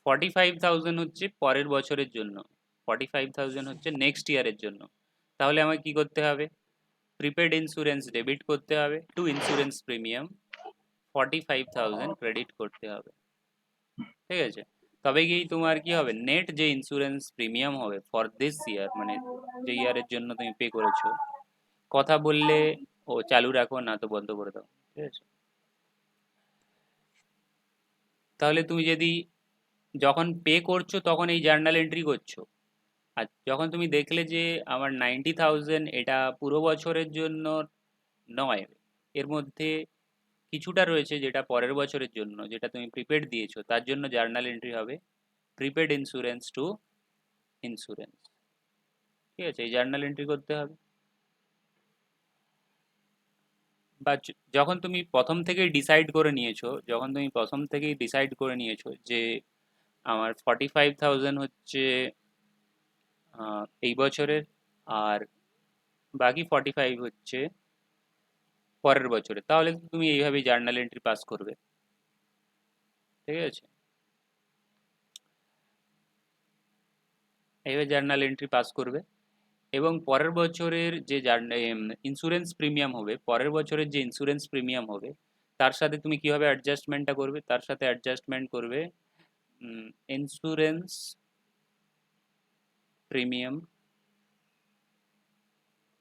Speaker 1: 45,000 হচ্ছে পরের বছরের জন্য, 45,000 হচ্ছে নেক্সট ইয়ারের জন্য। তাহলে আমাকে কি করতে হবে? প্রিপেড ইন্স্যুরেন্স ডেবিট করতে হবে টু ইন্স্যুরেন্স প্রিমিয়াম 45,000 ক্রেডিট করতে হবে, ঠিক আছে। তবে গিয়েই তোমার কি হবে, নেট যে ইন্স্যুরেন্স প্রিমিয়াম হবে ফর দিস ইয়ার, মানে যে ইয়ারের জন্য তুমি পে করেছো। কথা বললে ও চালু রাখো, না তো বন্ধ করে দাও, ঠিক আছে। তাহলে তুমি যদি যখন পে করছো তখন এই জার্নাল এন্ট্রি করছো, আর যখন তুমি দেখলে যে আমার 90,000 এটা পুরো বছরের জন্য নয়, এর মধ্যে কিছুটা রয়েছে যেটা পরের বছরের জন্য, যেটা তুমি প্রিপেড দিয়েছো, তার জন্য জার্নাল এন্ট্রি হবে প্রিপেড ইন্স্যুরেন্স টু ইন্স্যুরেন্স, ঠিক আছে, এই জার্নাল এন্ট্রি করতে হবে। বা যখন তুমি প্রথম থেকেই ডিসাইড করে নিয়েছো, যে আমার 45,000 হচ্ছে এই বছরের, আর বাকি 45 হচ্ছে পরের বছরে, তাহলে তো তুমি এইভাবেই জার্নাল এন্ট্রি পাস করবে, ঠিক আছে। এইভাবে জার্নাল এন্ট্রি পাস করবে এবং পরের বছরের যে ইন্স্যুরেন্স প্রিমিয়াম হবে, পরের বছরের যে ইন্স্যুরেন্স প্রিমিয়াম হবে তার সাথে তুমি কিভাবে অ্যাডজাস্টমেন্টটা করবে, তার সাথে অ্যাডজাস্টমেন্ট করবে ইন্স্যুরেন্স প্রিমিয়াম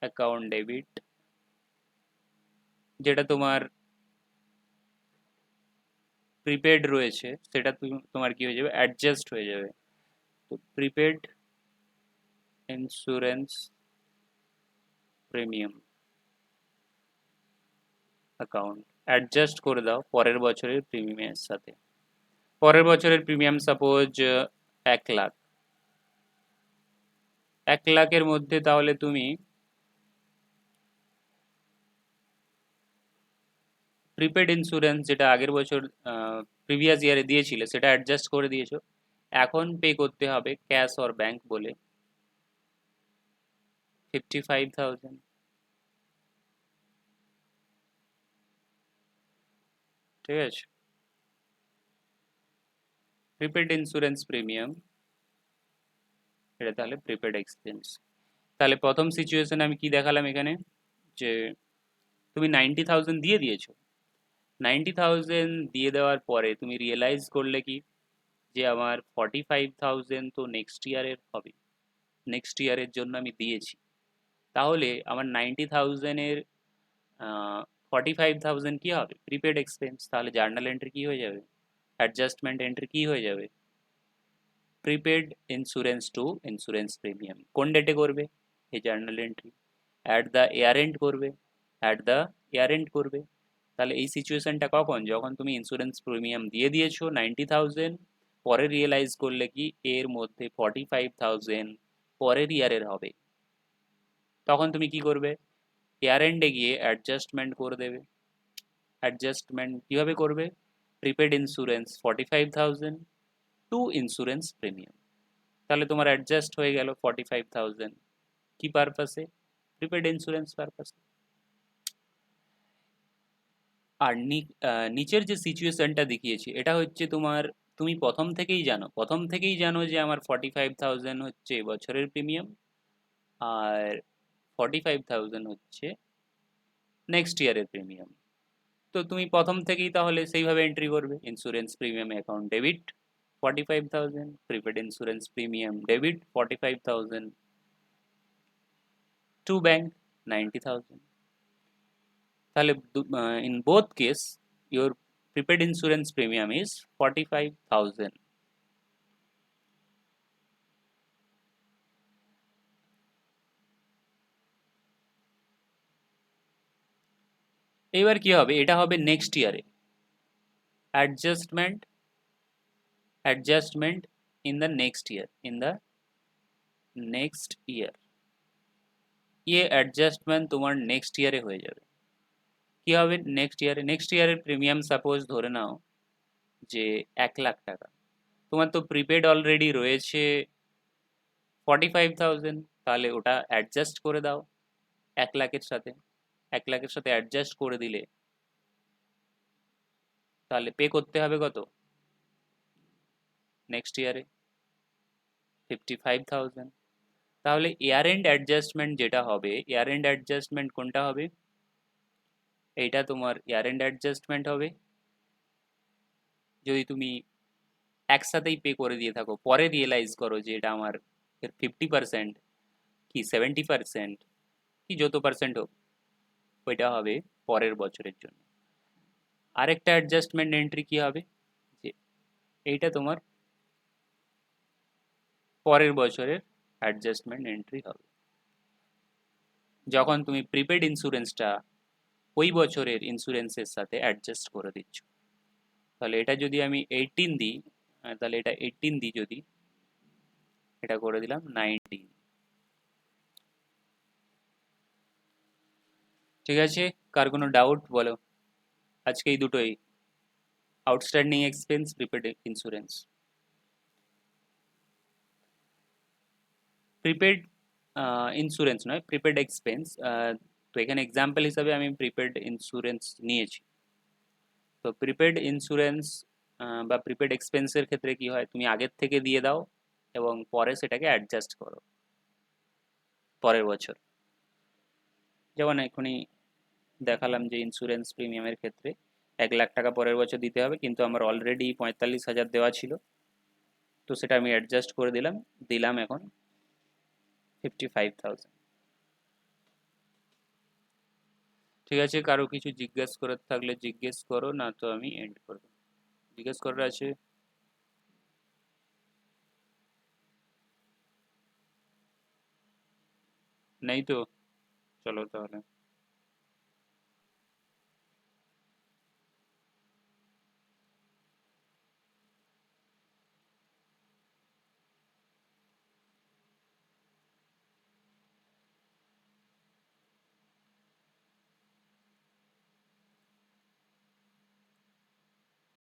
Speaker 1: অ্যাকাউন্ট ডেবিট, যেটা তোমার প্রিপেড রয়েছে সেটা তোমার কি হয়ে যাবে, অ্যাডজাস্ট হয়ে যাবে। তো prepaid insurance premium account adjust করে দাও পরের বছরের প্রিমিয়ামের সাথে। পরের বছরের প্রিমিয়াম সাপোজ 1,00,000, 1,00,000-এর মধ্যে তাহলে তুমি প্রিপেড ইন্স্যুরেন্স যেটা আগের বছর প্রিভিয়াস ইয়ারে দিয়েছিলে সেটা অ্যাডজাস্ট করে দিয়েছো, এখন পে করতে হবে ক্যাশ অর ব্যাংক বলে 55,000, ঠিক আছে। প্রিপেড ইন্স্যুরেন্স প্রিমিয়াম, এটা তাহলে প্রিপেড এক্সপেন্স। তাহলে প্রথম সিচুয়েশনে আমি কি দেখালাম এখানে, যে তুমি 90,000 দিয়ে দিয়েছো, 90,000 দিয়ে দেওয়ার পরে তুমি রিয়েলাইজ করলে কি যে আমার 45,000 তো নেক্সট ইয়ারের হবে, নেক্সট ইয়ারের জন্য আমি দিয়েছি, তাহলে আমার 90,000-এর 45,000 কি হবে? Prepaid expense. তাহলে জার্নাল এন্ট্রি কি হয়ে যাবে? অ্যাডজাস্টমেন্ট এন্ট্রি কি হয়ে যাবে? Prepaid insurance to insurance premium. কোন ডেটে করবে এই journal entry? At the year end করবে, অ্যাট দ্য ইয়ার এন্ড করবে। তাহলে এই সিচুয়েশনটা কখন? যখন তুমি ইন্স্যুরেন্স প্রিমিয়াম দিয়ে দিয়েছো 90,000, পরে রিয়েলাইজ করলে কি এর মধ্যে 45,000 পরের ইয়ারের হবে, তখন তুমি কি করবে? ইয়ার এন্ডে গিয়ে অ্যাডজাস্টমেন্ট করে দেবে। অ্যাডজাস্টমেন্ট কীভাবে করবে? Prepaid insurance 45,000 to insurance premium. তাহলে তোমার অ্যাডজাস্ট হয়ে গেল 45,000 কি পারপাসে? প্রিপেড ইন্স্যুরেন্স পারপাসে। আর নিচের যে সিচুয়েশনটা দেখিয়েছি এটা হচ্ছে তোমার, তুমি প্রথম থেকেই জানো যে আমার 45,000 হচ্ছে বছরের প্রিমিয়াম আর 45,000 হচ্ছে নেক্সট ইয়ারের প্রিমিয়াম। তো তুমি প্রথম থেকেই তাহলে সেইভাবে এন্ট্রি করবে। Insurance premium account debit 45,000, prepaid insurance premium debit 45,000, to bank 90,000। তাহলে in both case your prepaid insurance premium is 45,000। এবার কি হবে? এটা হবে নেক্সট ইয়ারে। Adjustment in the next year. Adjustment তোমার নেক্সট ইয়ারে হয়ে যাবে। কি হবে নেক্সট ইয়ারের প্রিমিয়াম সাপোজ ধরে নাও যে 1,00,000 টাকা। তোমার তো প্রিপেড অলরেডি রয়েছে 45,000, তাহলে ওটা অ্যাডজাস্ট করে দাও 1,00,000-এর সাথে। 1,00,000-এর সাথে অ্যাডজাস্ট করে দিলে তাহলে পে করতে হবে কত নেক্সট ইয়ারে? 55,000। তাহলে ইয়ার এন্ড অ্যাডজাস্টমেন্ট যেটা হবে, ইয়ার এন্ড অ্যাডজাস্টমেন্ট কোনটা হবে? এইটা তোমার ইয়ার এন্ড অ্যাডজাস্টমেন্ট হবে যদি তুমি একসাথেই পে করে দিয়ে থাকো, পরে রিয়েলাইজ করো যে এটা আমার 50% কি 70% কি যত পার্সেন্ট হোক, ওইটা হবে পরের বছরের জন্য। আরেকটা অ্যাডজাস্টমেন্ট এন্ট্রি কি হবে? যে এইটা তোমার পরের বছরের অ্যাডজাস্টমেন্ট এন্ট্রি হবে, যখন তুমি প্রিপেড ইন্স্যুরেন্সটা ওই বছরের ইন্স্যুরেন্সের সাথে অ্যাডজাস্ট করে দিচ্ছ। তাহলে এটা যদি আমি 18 দিই, তাহলে এটা 18 দিই, যদি এটা করে দিলাম 19। ঠিক আছে, কার কোনো ডাউট বলো? আজকে এই দুটোই, outstanding expense, prepaid insurance. Prepaid insurance নয়, প্রিপেড এক্সপেন্স। তো এখানে এক্সাম্পল হিসাবে আমি প্রিপেড ইন্স্যুরেন্স নিয়েছি। তো প্রিপেড ইন্স্যুরেন্স বা প্রিপেড এক্সপেন্সের ক্ষেত্রে কি হয়, তুমি আগের থেকে দিয়ে দাও এবং পরে সেটাকে অ্যাডজাস্ট করো পরের বছর। যেমন এখনই দেখালাম যে ইন্স্যুরেন্স প্রিমিয়ামের ক্ষেত্রে 1,00,000 টাকা পরের বছর দিতে হবে, কিন্তু আমার অলরেডি 45,000 দেওয়া ছিল, তো সেটা আমি অ্যাডজাস্ট করে দিলাম এখন 55,000। ঠিক আছে, কারো কিছু জিজ্ঞেস করার থাকলে জিজ্ঞেস করো, না তো আমি এন্ড করবো। জিজ্ঞেস করার আছে? নেই তো? চলো তাহলে।